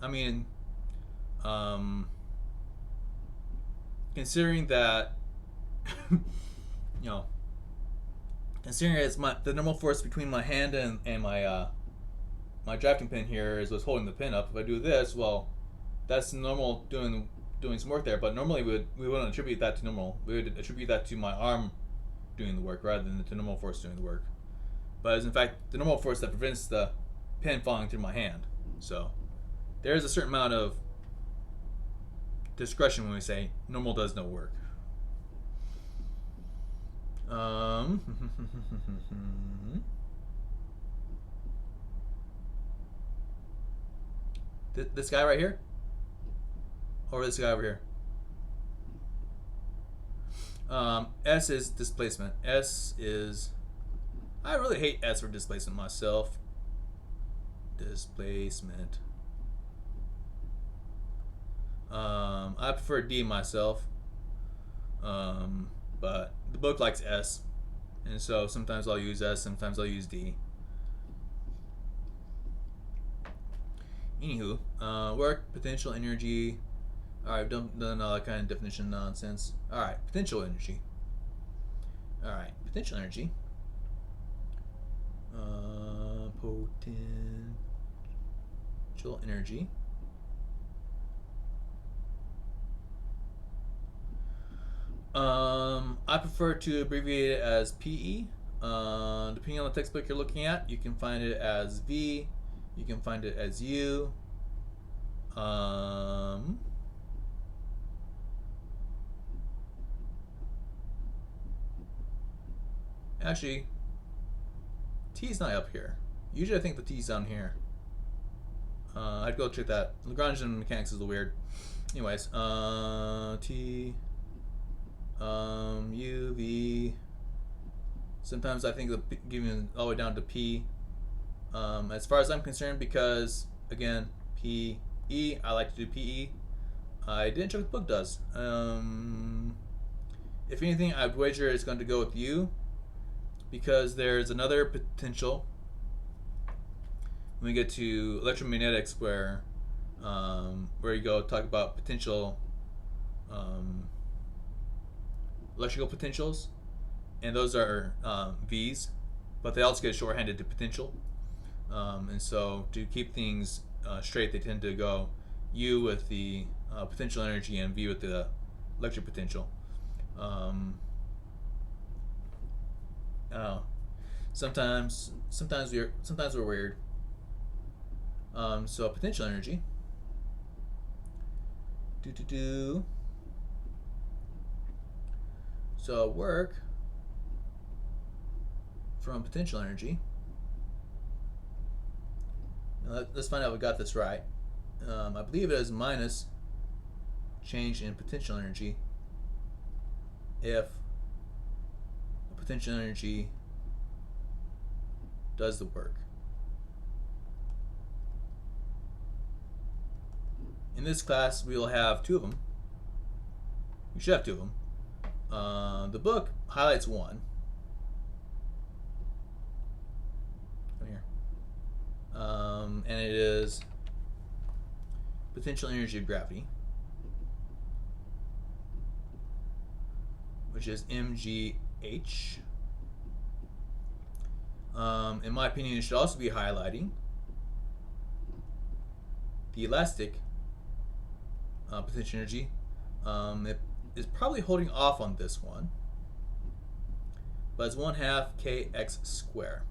mean, considering that, considering it's the normal force between my hand and my my drafting pin here is what's holding the pin up. If I do this, well, that's normal doing some work there. But normally we wouldn't attribute that to normal. We would attribute that to my arm doing the work rather than to normal force doing the work. But it's in fact the normal force that prevents the pin falling through my hand. So there is a certain amount of discretion when we say normal does no work. This guy right here, or this guy over here. S is displacement. S is, I really hate S for displacement myself. Displacement. I prefer D myself, but the book likes S, and so sometimes I'll use S, sometimes I'll use D. Anywho, work, potential energy. Alright, done all that kind of definition nonsense. Alright, potential energy. Alright, potential energy. Potential energy. I prefer to abbreviate it as PE. Depending on the textbook you're looking at, you can find it as V. You can find it as U. Actually, T is not up here. Usually I think the T is down here. I'd go check that. Lagrangian mechanics is a little weird. Anyways, T, U, V. Sometimes I think of giving all the way down to P. As far as I'm concerned, because again, P, E, I like to do PE. I didn't check what the book does. If anything, I'd wager it's going to go with U, because there's another potential when we get to electromagnetics where you go talk about potential electrical potentials, and those are V's, but they also get shorthanded to potential, and so to keep things straight, they tend to go U with the potential energy and V with the electric potential. Sometimes we're weird. So potential energy. So work from potential energy. Now let's find out if we got this right. I believe it is minus change in potential energy if the potential energy does the work. In this class, we will have two of them. We should have two of them. The book highlights one. Come here. And it is potential energy of gravity, which is mgh. In my opinion, it should also be highlighting the elastic potential energy. It is probably holding off on this one, but it's 1/2 kx squared.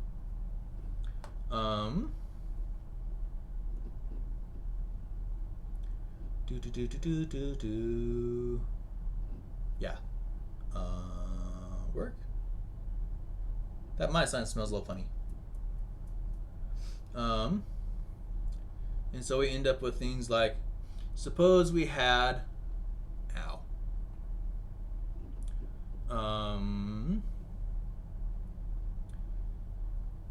Yeah. Work. That minus sign smells a little funny. And so we end up with things like, suppose we had,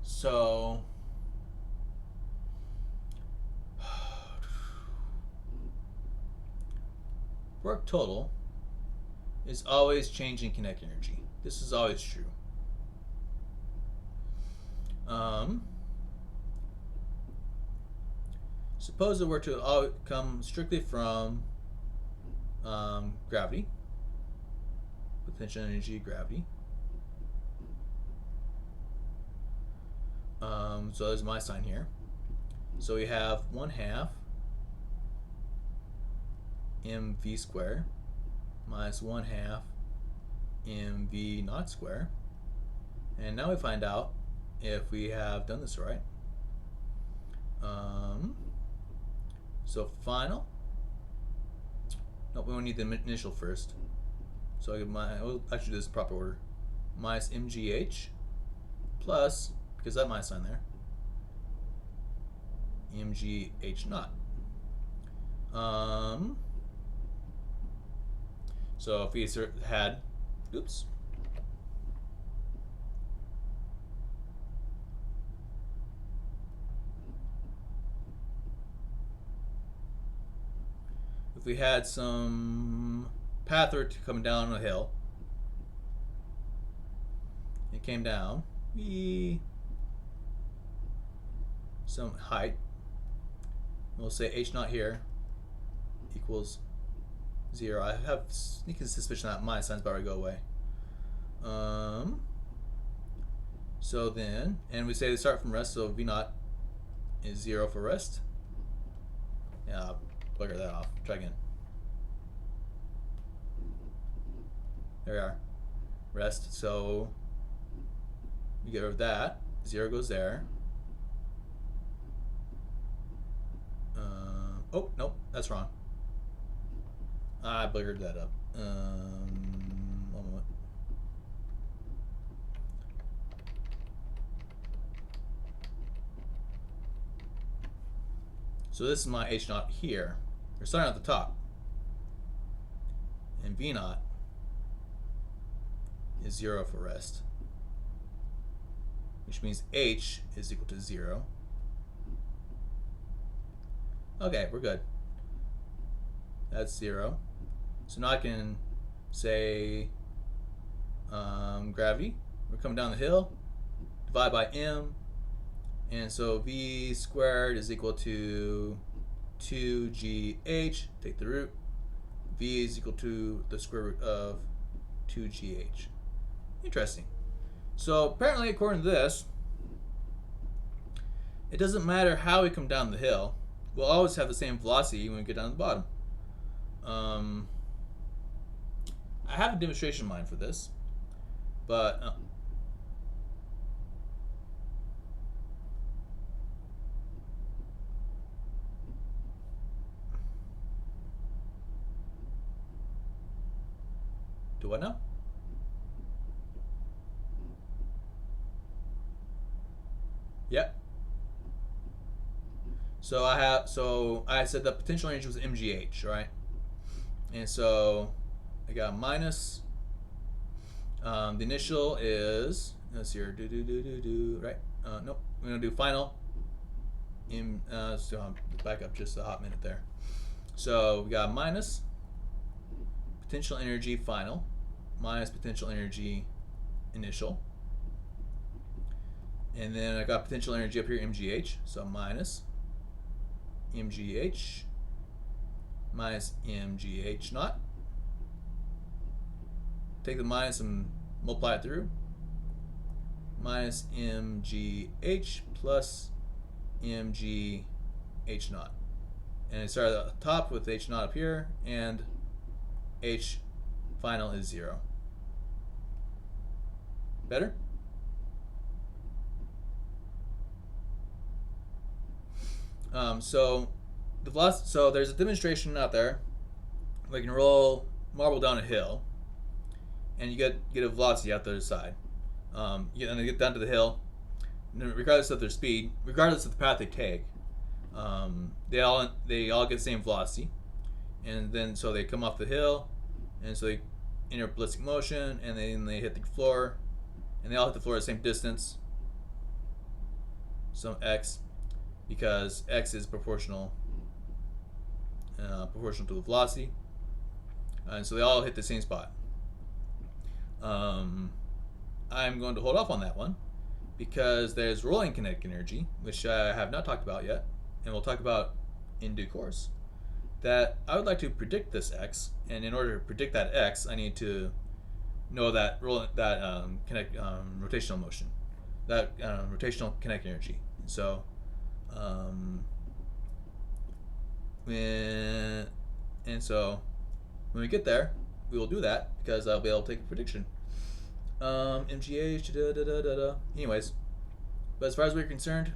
so work total is always changing kinetic energy. This is always true. Suppose it were to come strictly from gravity, potential energy, gravity. So there's my sign here. So we have 1/2 mv squared minus 1/2 mv naught squared. And now we find out if we have done this right. So final. Nope, we don't need the initial first. So we'll actually do this in proper order. Minus mgh plus, because that minus sign there, mgh naught. So if we had, oops. If we had some path coming down a hill, it came down, some height, We'll say H naught here equals 0. I have sneaking suspicion that my sign's about to go away. So then, and we say they start from rest, so V naught is 0 for rest. Yeah, I'll bugger that off. Try again. There we are. Rest. So we get rid of that. 0 goes there. Oh, nope, that's wrong. I buggered that up. One moment. So this is my H naught here. We're starting at the top. And V naught is 0 for rest, which means H is equal to 0. Okay, we're good. That's 0. So now I can say gravity. We're coming down the hill. Divide by m. And so V squared is equal to 2gh. Take the root. V is equal to the square root of 2gh. Interesting. So apparently, according to this, it doesn't matter how we come down the hill. We'll always have the same velocity when we get down to the bottom. I have a demonstration in mind for this, but do what now? Yep. So I said the potential energy was mgh, right? And so I got minus the initial is, let's see here, right? Nope, we're gonna do final. So back up just a hot minute there. So we got minus potential energy final minus potential energy initial. And then I got potential energy up here, mgh. So minus mgh minus mgh naught. Take the minus and multiply it through. Minus mgh plus mgh naught. And it started at the top with h naught up here, and h final is 0. Better? So the velocity, so there's a demonstration out there. We can roll marble down a hill, and you get a velocity out the other side. And they get down to the hill, regardless of their speed, regardless of the path they take, they all get the same velocity, and then so they come off the hill, and so they enter ballistic motion, and then they hit the floor, and they all hit the floor at the same distance, some x, because x is proportional to the velocity, and so they all hit the same spot. I'm going to hold off on that one because there's rolling kinetic energy, which I have not talked about yet, and we'll talk about in due course. That I would like to predict this x, and in order to predict that x, I need to know that rotational motion, that rotational kinetic energy. So, so when we get there, we will do that because I'll be able to take a prediction. MGH, anyways, but as far as we're concerned,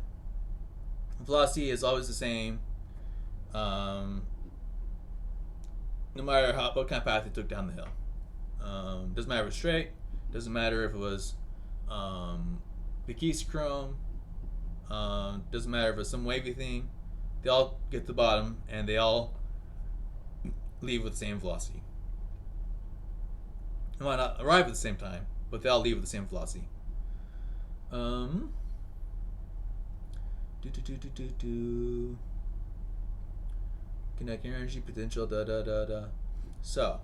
velocity is always the same, no matter what kind of path it took down the hill. Doesn't matter if it was straight, doesn't matter if it was Pikisochrome, doesn't matter if it's some wavy thing. They all get to the bottom and they all leave with the same velocity. They might not arrive at the same time, but they all leave with the same velocity. Kinetic energy, potential, So,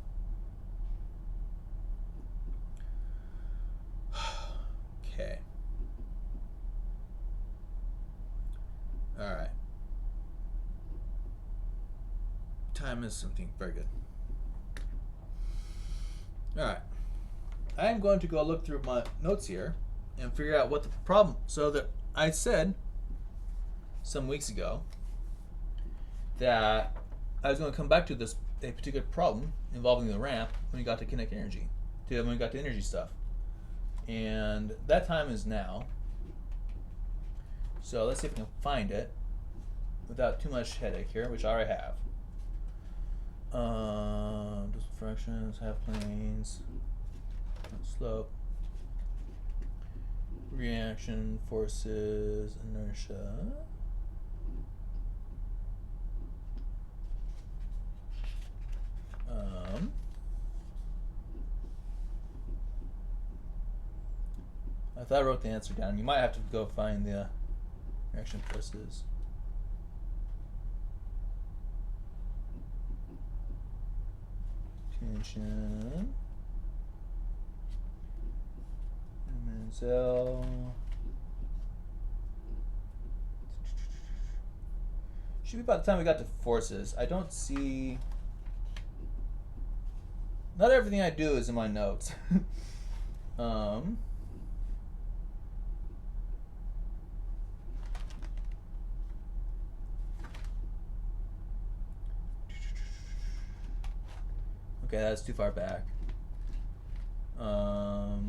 okay. All right. time is something very good. Alright. I am going to go look through my notes here and figure out what the problem. So that I said some weeks ago that I was going to come back to this a particular problem involving the ramp when we got to kinetic energy, when we got to energy stuff, and that time is now. So let's see if we can find it without too much headache here, which I already have. Just fractions, half planes, slope, reaction, forces, inertia. I thought I wrote the answer down. You might have to go find the reaction forces. Tension. Menzel. Should be about the time we got to forces. I don't see. Not everything I do is in my notes. Okay, that's too far back. All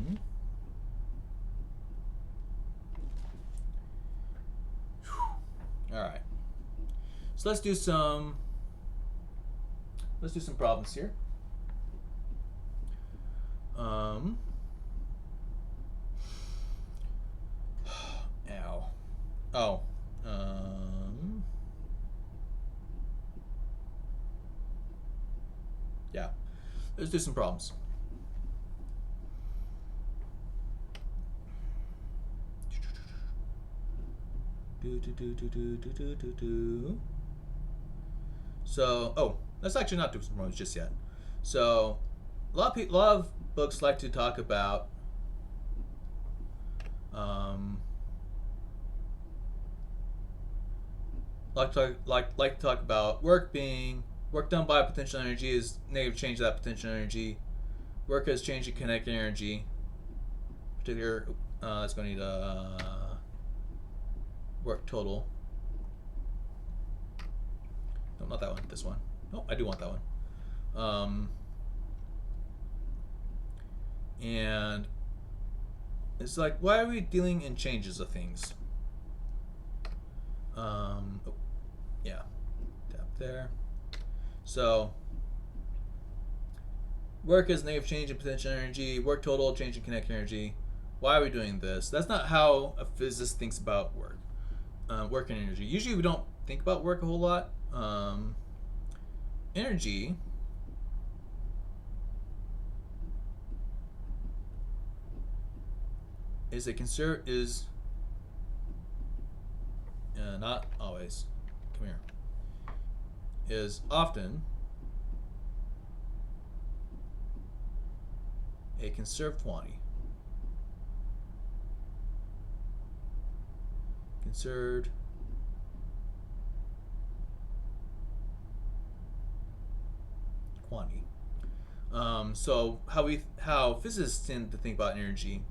right. So let's do some problems here. Ow. Oh. Yeah. Let's do some problems. So, let's actually not do some problems just yet. So, a lot of books like to talk about like to talk about work done by potential energy is negative change of that potential energy. Work has changed in kinetic energy. Particular, it's going to need a work total. No, not that one. This one. No, I do want that one. And it's like, why are we dealing in changes of things? Yeah, tap there. So, work is negative change in potential energy, work total, change in kinetic energy. Why are we doing this? That's not how a physicist thinks about work. Work and energy. Usually we don't think about work a whole lot. Energy is not always. Come here. Is often a conserved quantity. Conserved quantity. So how physicists tend to think about energy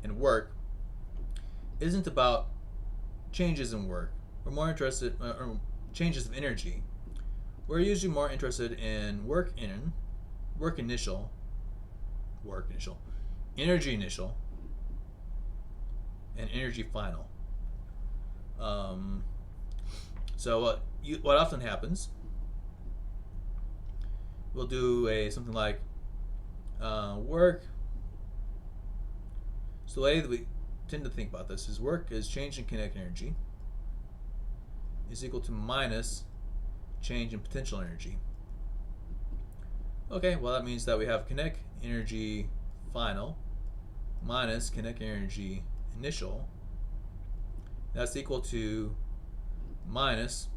and work isn't about changes in work. We're more interested or changes of energy. We're usually more interested in energy initial, and energy final. So what often happens, we'll do something like work. So the way that we tend to think about this is work is change in kinetic energy is equal to minus change in potential energy. Okay, well that means that we have kinetic energy final minus kinetic energy initial. That's equal to minus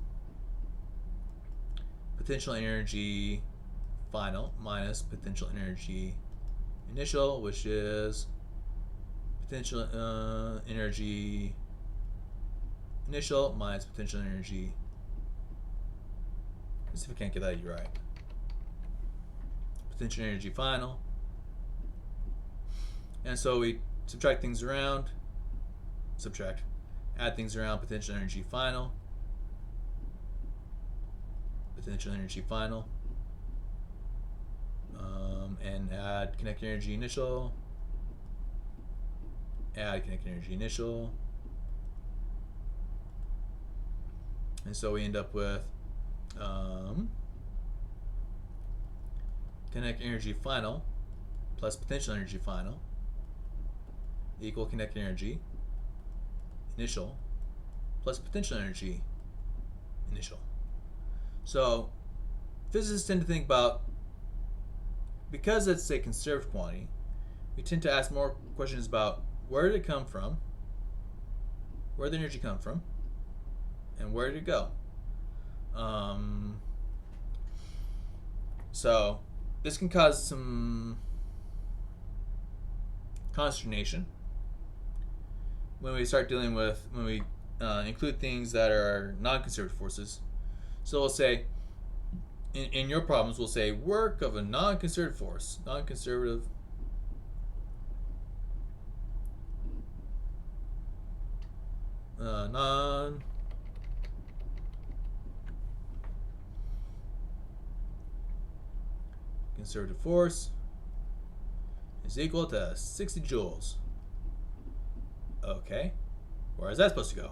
potential energy final minus potential energy initial, which is potential energy initial minus potential energy Let's see if I can't get that right. Potential energy final. And so we subtract things around, add things around, potential energy final, potential energy final, and add kinetic energy initial, add kinetic energy initial, and so we end up with kinetic energy final plus potential energy final equal kinetic energy initial plus potential energy initial. So physicists tend to think about, because it's a conserved quantity, we tend to ask more questions about where did it come from, where did the energy come from, and where did it go. So this can cause some consternation when we start dealing with, when we include things that are non-conservative forces. So we'll say, in your problems, we'll say work of a non-conservative force, non-conservative conservative force is equal to 60 joules. Okay, where is that supposed to go?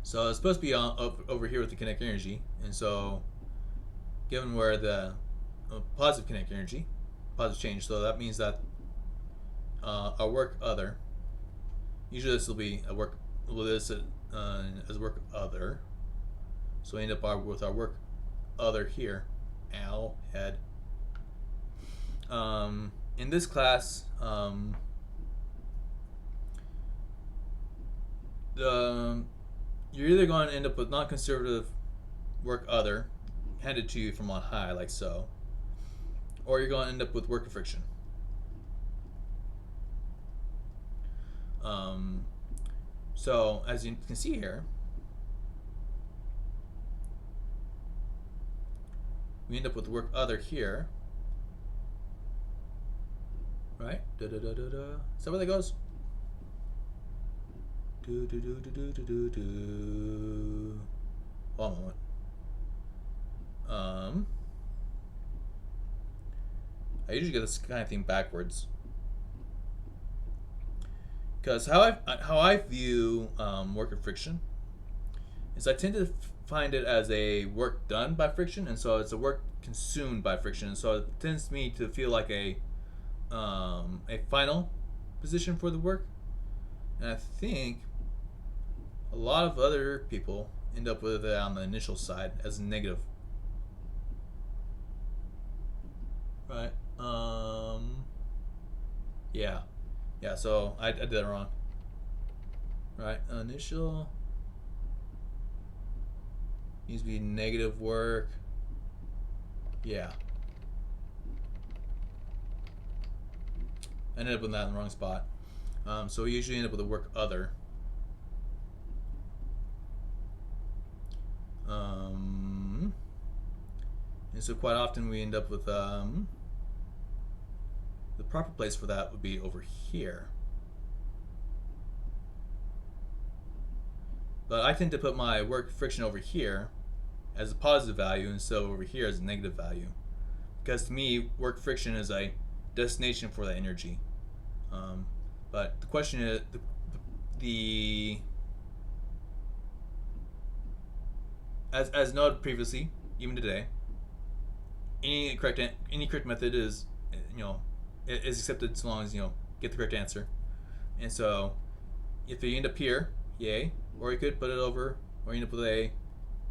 So it's supposed to be over here with the kinetic energy, and so given where the positive kinetic energy, positive change, so that means that our work other, usually this will be a work, this as work other, so we end up with our work other here. Ow, head. In this class, you're either going to end up with non-conservative work other handed to you from on high, like so, or you're going to end up with work of friction. So as you can see here, we end up with work other here, right? Da da da da da. Is that where that goes? Do do do do do do do do. Hold on a moment. I usually get this kind of thing backwards, because how I view work of friction is I tend to find it as a work done by friction, and so it's a work consumed by friction, and so it tends to me to feel like a final position for the work. And I think a lot of other people end up with it on the initial side as a negative. Right? Yeah, so I did that wrong. Right? Initial needs to be negative work. Yeah. I ended up with that in the wrong spot. So we usually end up with a work other. And so quite often we end up with the proper place for that would be over here. But I tend to put my work friction over here as a positive value, and so over here as a negative value, because to me work friction is a destination for that energy. But the question is, as noted previously, even today, any correct method is is accepted, so long as get the correct answer. And so if you end up here, yay, or you could put it over, or you end up with a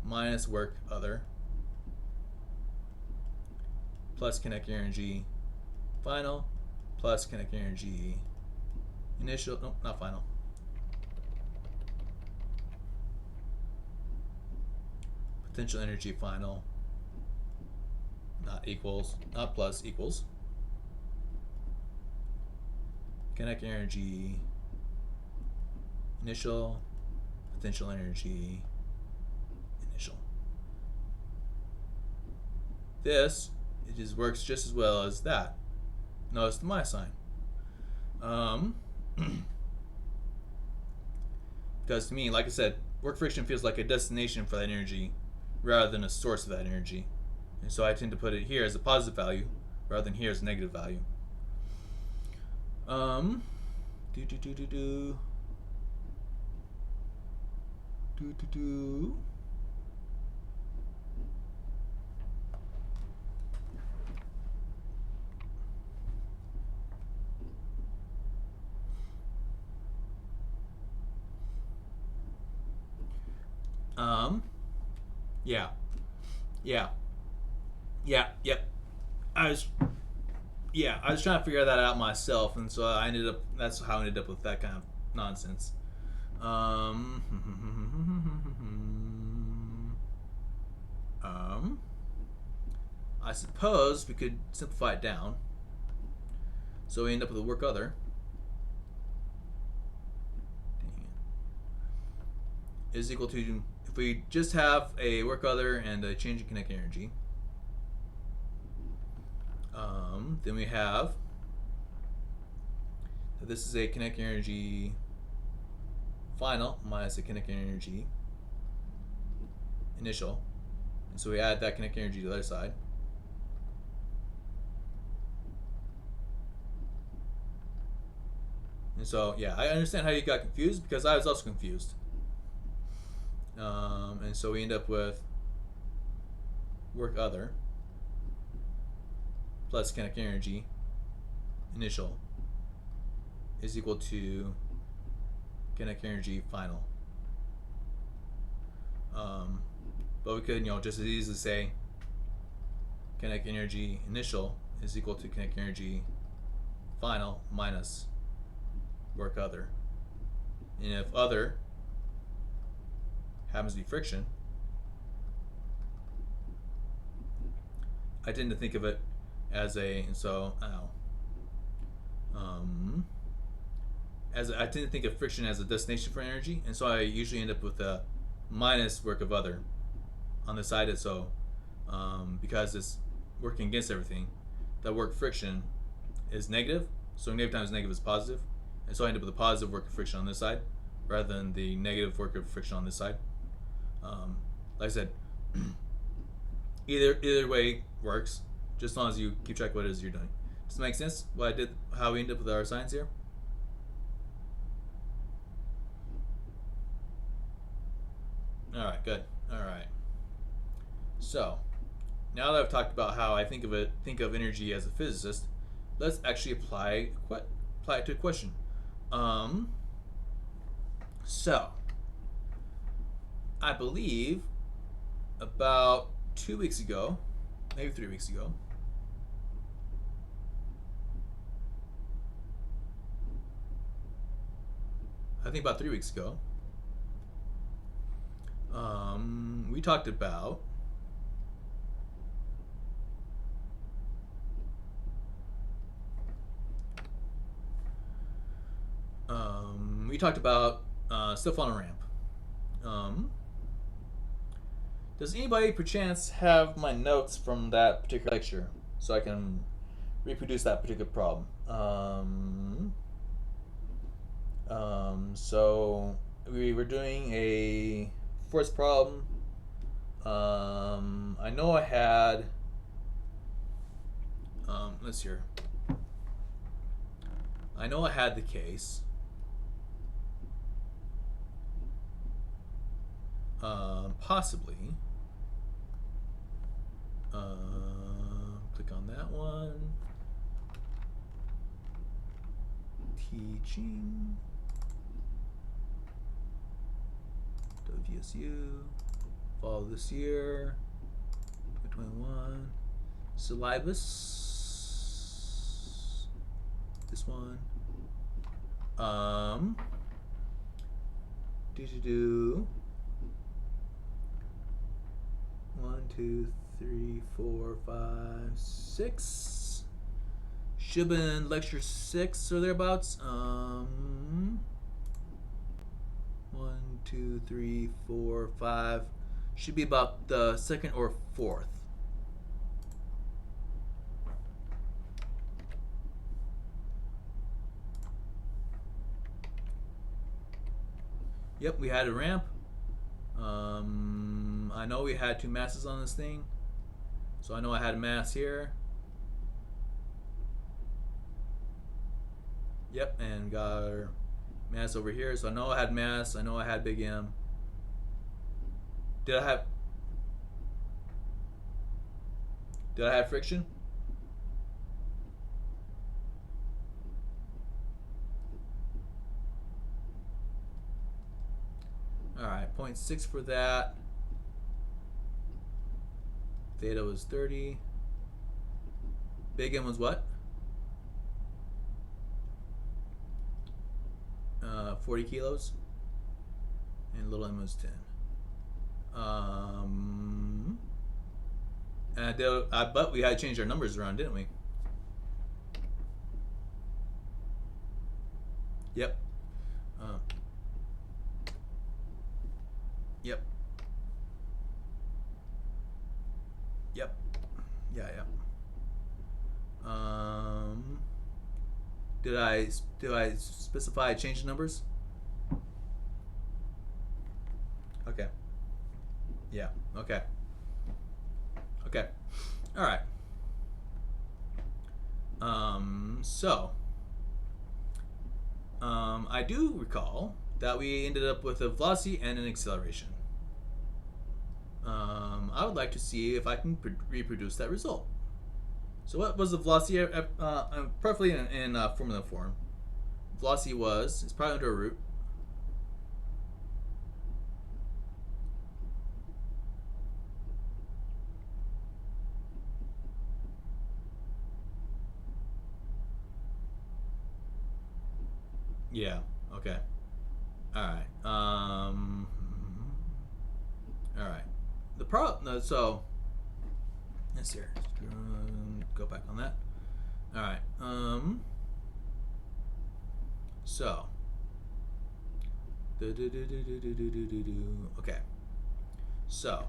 minus work other plus kinetic energy final plus kinetic energy initial, no, not final, potential energy final, not equals, not plus, equals kinetic energy initial, potential energy this, it just works just as well as that. Notice the minus sign. Because to me, like I said, work friction feels like a destination for that energy rather than a source of that energy. And so I tend to put it here as a positive value rather than here as a negative value. Do do do do do. Do do do. Yeah. Yeah. Yeah. Yep. I was trying to figure that out myself, and so that's how I ended up with that kind of nonsense. I suppose we could simplify it down. So we end up with a work other. Is equal to, if we just have a work other and a change in kinetic energy, then we have that this is a kinetic energy final minus a kinetic energy initial, and so we add that kinetic energy to the other side. And so yeah, I understand how you got confused because I was also confused. And so we end up with work other plus kinetic energy initial is equal to kinetic energy final. But we could, just as easily say kinetic energy initial is equal to kinetic energy final minus work other. And if other happens to be friction, I tend to think of it as I tend to think of friction as a destination for energy, and so I usually end up with a minus work of other on the side. Because it's working against everything, that work friction is negative, so negative times negative is positive, and so I end up with a positive work of friction on this side rather than the negative work of friction on this side. Like I said, either way works, just as long as you keep track of what it is you're doing. Does it make sense? What I did, how we end up with our signs here? All right, good. All right. So now that I've talked about how I think of energy as a physicist, let's actually apply it to a question. So I believe about 2 weeks ago, maybe 3 weeks ago, I think about 3 weeks ago, we talked about stuff on a ramp. Does anybody perchance have my notes from that particular lecture so I can reproduce that particular problem? So we were doing a force problem. I know I had let's see here. I know I had the case. Possibly. Click on that one. Teaching. WSU. Follow this year. 2021. Syllabus. This one. Do 1, 2, 3, 4, 5, 6. Should have been lecture 6 or thereabouts. 1, 2, 3, 4, 5. Should be about the second or fourth. Yep, we had a ramp. I know we had two masses on this thing, so I know I had a mass here. Yep, and got our mass over here. So I know I had mass. I know I had big M. Did I have friction? All right, 0.6 for that. Theta was 30. Big M was what? 40 kilos. And little M was 10. But we had to change our numbers around, didn't we? Yep. Yep. Yep. Yeah, yeah. Did I specify change the numbers? Okay. Yeah. Okay. Okay. All right. I do recall that we ended up with a velocity and an acceleration. I would like to see if I can reproduce that result. So what was the velocity, preferably in formula form? Velocity was, it's probably under a root. Yeah, okay. Alright. Alright. The problem, so, let's see here. Go back on that. Alright. So. Okay. So.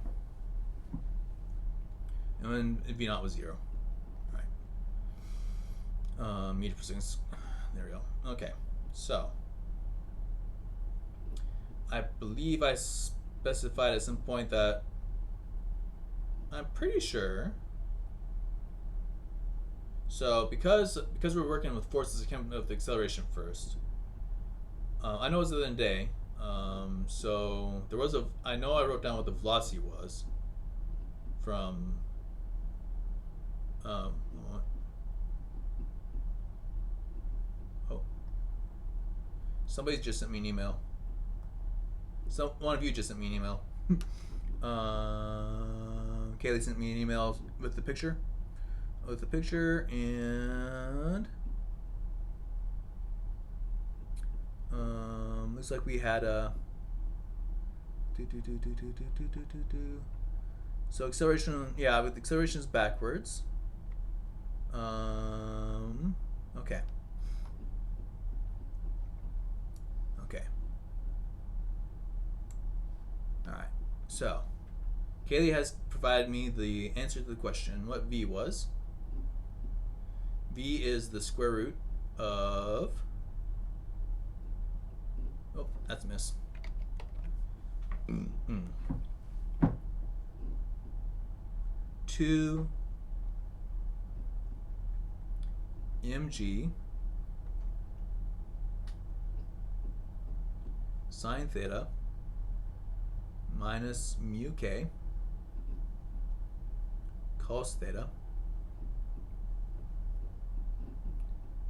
And then V naught was 0. Alright. Meter per second. There we go. Okay. So. I believe I specified at some point that I'm pretty sure. So because we're working with forces, I came up with the acceleration first. I know it was the other day. So there was I know I wrote down what the velocity was from. Oh. Somebody just sent me an email. One of you just sent me an email. Kaylee sent me an email with the picture. And looks like we had a so acceleration. Yeah, with acceleration is backwards. Okay. Alright, so Kaylee has provided me the answer to the question what V was. V is the square root of, oh, that's a miss. 2 mg sine theta minus mu k cos theta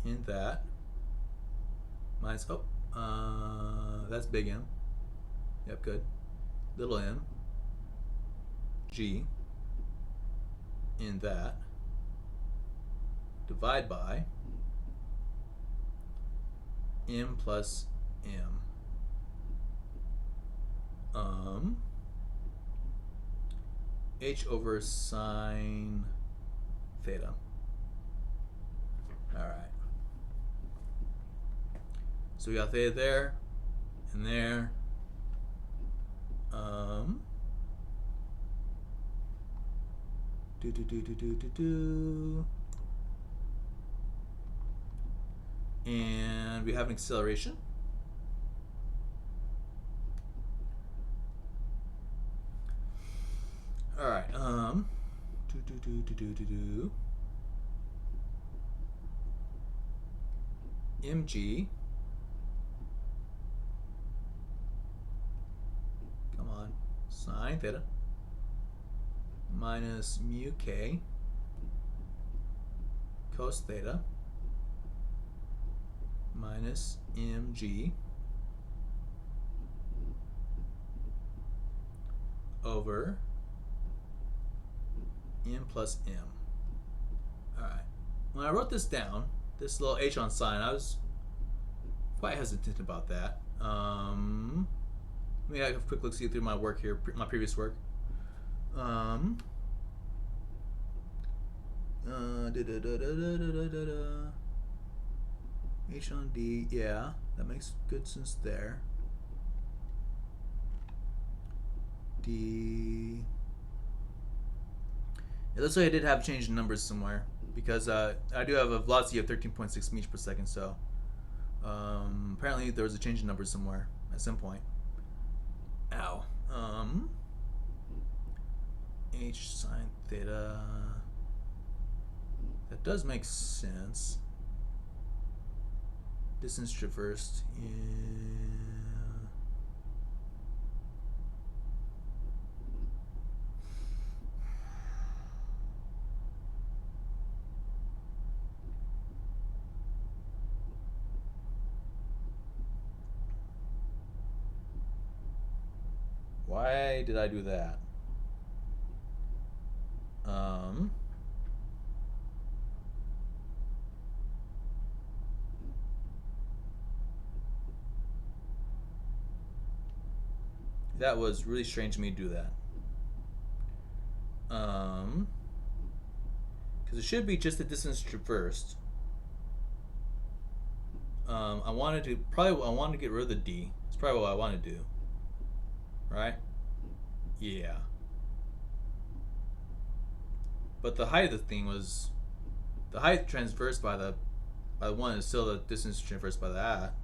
in that minus, that's big M. Yep, good. Little m g in that divide by m plus m. H over sine theta. All right. So we got theta there and there. And we have an acceleration. mg, come on, sine theta minus mu k cos theta minus mg over m plus m. Alright, when I wrote this down, this little h on sine, I was quite hesitant about that. Let me have a quick look see through my work here, my previous work. H on D, yeah, that makes good sense there. D. It looks like I did have changed numbers somewhere because I do have a velocity of 13.6 meters per second. So apparently there was a change in numbers somewhere at some point. Ow. H sine theta. That does make sense. Distance traversed. Yeah. Why did I do that? That was really strange to me to do that. Because it should be just the distance traversed. I wanted to get rid of the D. That's probably what I want to do. Right? Yeah. But the height of the thing was the height transversed by the one is still the distance traversed by that.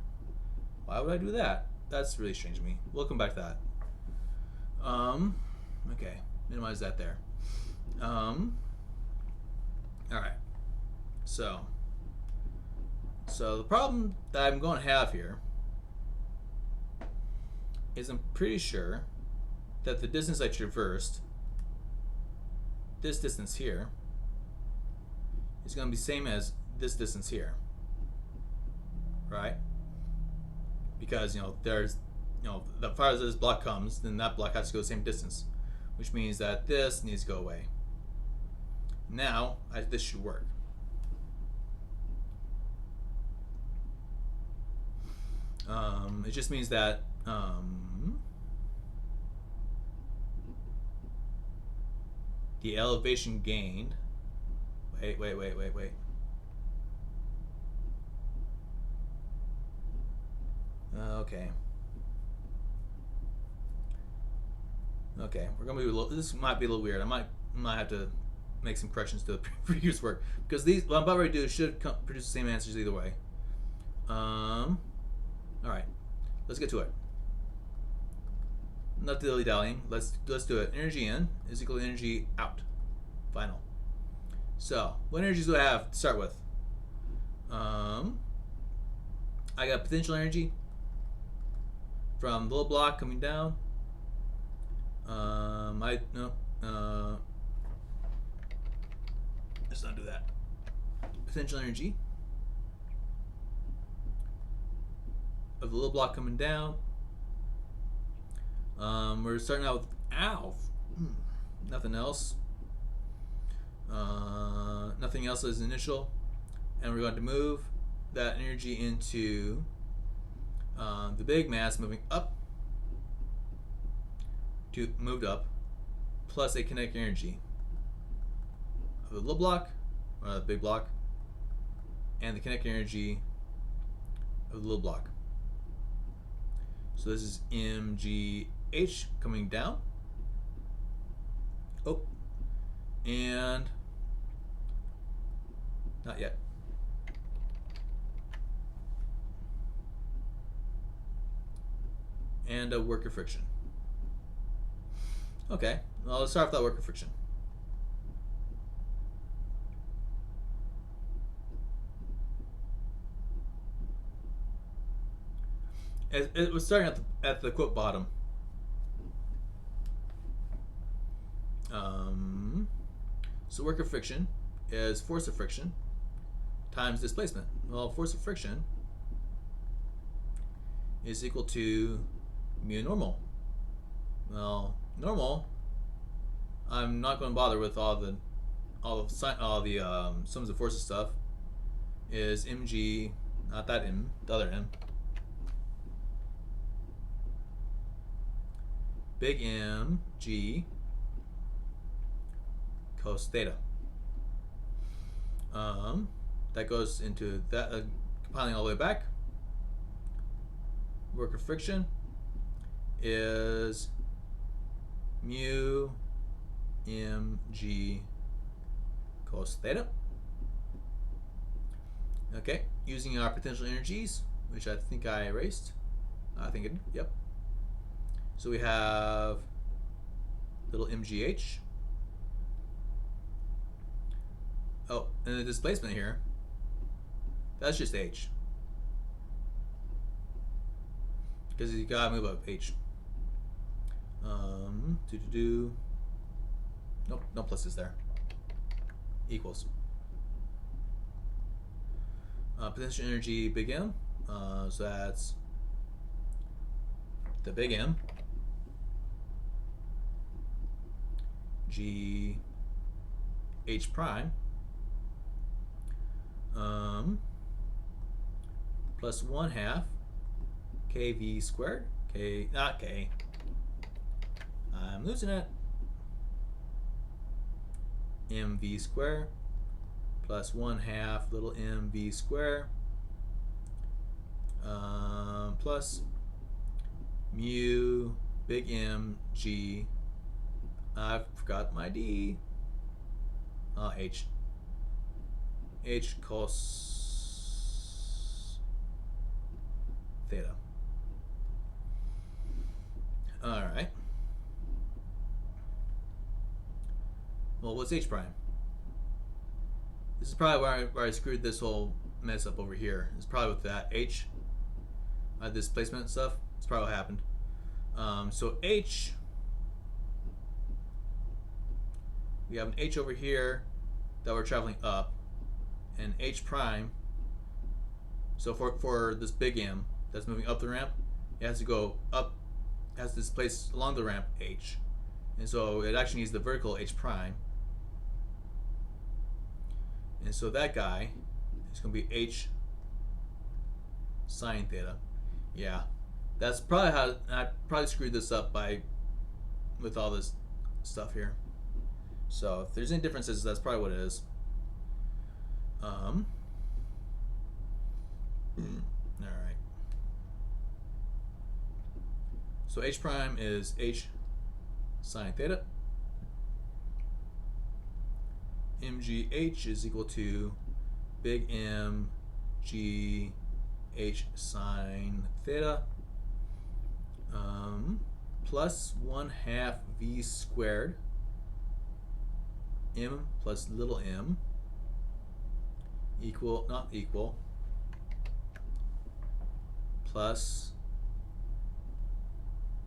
Why would I do that? That's really strange to me. We'll come back to that. Okay, minimize that there. All right. So the problem that I'm going to have here is I'm pretty sure that the distance I traversed, this distance here, is going to be the same as this distance here, right? Because there's the farther this block comes, then that block has to go the same distance, which means that this needs to go away. Now this should work. It just means that the elevation gained. Wait. Okay, we're gonna be this might be a little weird. I might have to make some corrections to the previous work because what I'm about ready to do should produce the same answers either way. All right, let's get to it. Not dilly-dallying. Let's do it. Energy in is equal to energy out. Final. So, what energies do I have to start with? I got potential energy from the little block coming down. Let's not do that. Potential energy of the little block coming down. We're starting out with nothing else. Nothing else as initial, and we're going to move that energy into the big mass moving up to moved up, plus a kinetic energy of the little block, or the big block, and the kinetic energy of the little block. So this is mgh coming down. Oh, and not yet. And a work of friction. Okay, well, let's start with that work of friction. it was starting at the quote bottom. So work of friction is force of friction times displacement. Well, force of friction is equal to mu normal. Well, normal, I'm not going to bother with all the sums of forces stuff. Is mg, not that m, the other m. Big M G cos theta. That goes into that, compiling all the way back. Work of friction is mu mg cos theta. Okay, using our potential energies, which I think I erased. I think it, yep. So we have little mgh. Oh, and the displacement here, that's just h. Because you gotta move up h. Nope, no pluses there. Equals. Potential energy big M. So that's the big M. G H prime. Plus 1/2 kV squared. K, not K. I'm losing it. MV squared plus 1/2 little mv squared plus mu big M G. I forgot my D. H. H cos theta. All right. Well, what's H prime? This is probably where I screwed this whole mess up over here. It's probably with that H, displacement stuff. It's probably what happened. So H, we have an H over here that we're traveling up, and H prime. So for this big M that's moving up the ramp, it has to go up, has to displace along the ramp H, and so it actually needs the vertical H prime. And so that guy is going to be H sine theta. Yeah, that's probably how I probably screwed this up with all this stuff here. So if there's any differences, that's probably what it is. All right. So H prime is H sine theta. MGH is equal to big M G H sine theta plus 1/2 V squared M plus little m equal, not equal, plus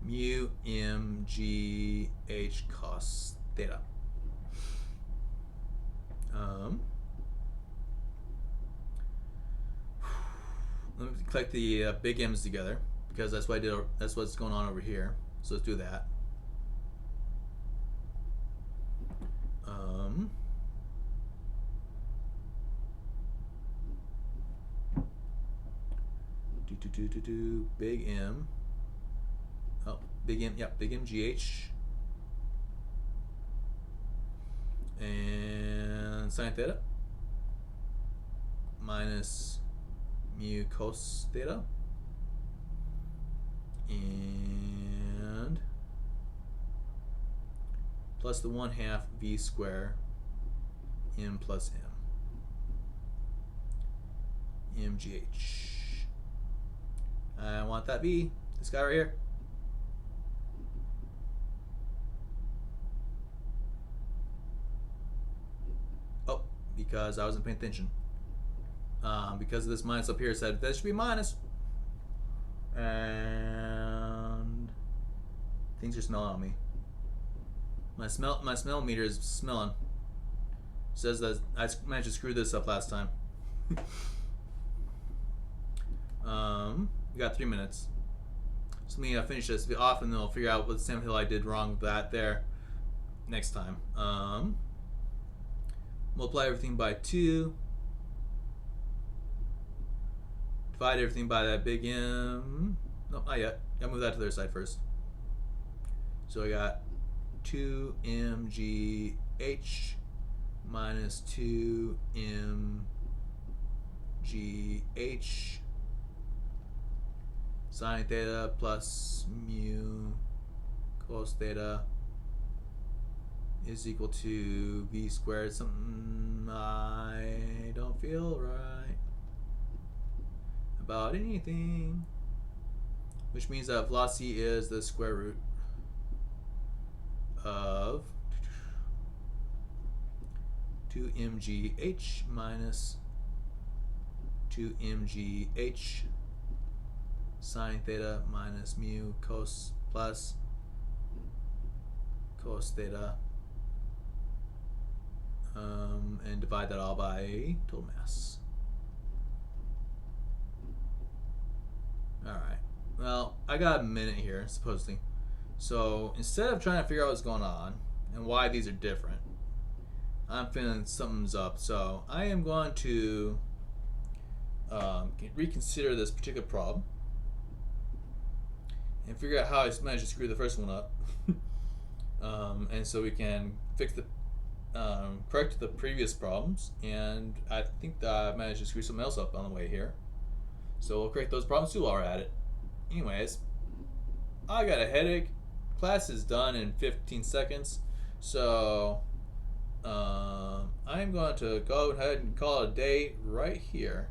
mu mgh cos theta. Let me collect the big M's together because that's what I did. That's what's going on over here. So let's do that. Big M. Oh, big M. Yep, big MGH. And sine theta minus mu cos theta and plus the 1/2 V square M plus M MGH. I want that V, this guy right here. Oh, because I wasn't paying attention. Because of this minus up here, it said that should be minus. and things are smelling on me. My smell meter is smelling. Says that I managed to screw this up last time. We got 3 minutes. So let me finish this off, and then we'll figure out what Sam Hill I did wrong with that there next time. Multiply everything by 2. Divide everything by that big M. No, not yet. Gotta move that to the other side first. So I got 2mgh minus 2mgh sine theta plus mu cos theta is equal to v squared. Something I don't feel right about anything, which means that velocity is the square root of 2mgh minus 2mgh sine theta minus mu cos plus cos theta, and divide that all by total mass. Alright, well, I got a minute here, supposedly. So instead of trying to figure out what's going on and why these are different, I'm feeling something's up. So I am going to reconsider this particular problem and figure out how I managed to screw the first one up. And so we can fix the correct the previous problems, and I think that I managed to screw something else up on the way here. So we'll correct those problems too while we're at it. Anyways, I got a headache. Class is done in 15 seconds. So I'm going to go ahead and call it a day right here.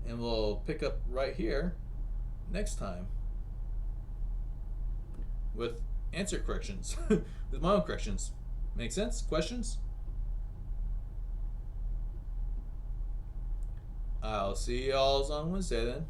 And we'll pick up right here next time with answer corrections, with my own corrections. Make sense? Questions? I'll see y'all on Wednesday then.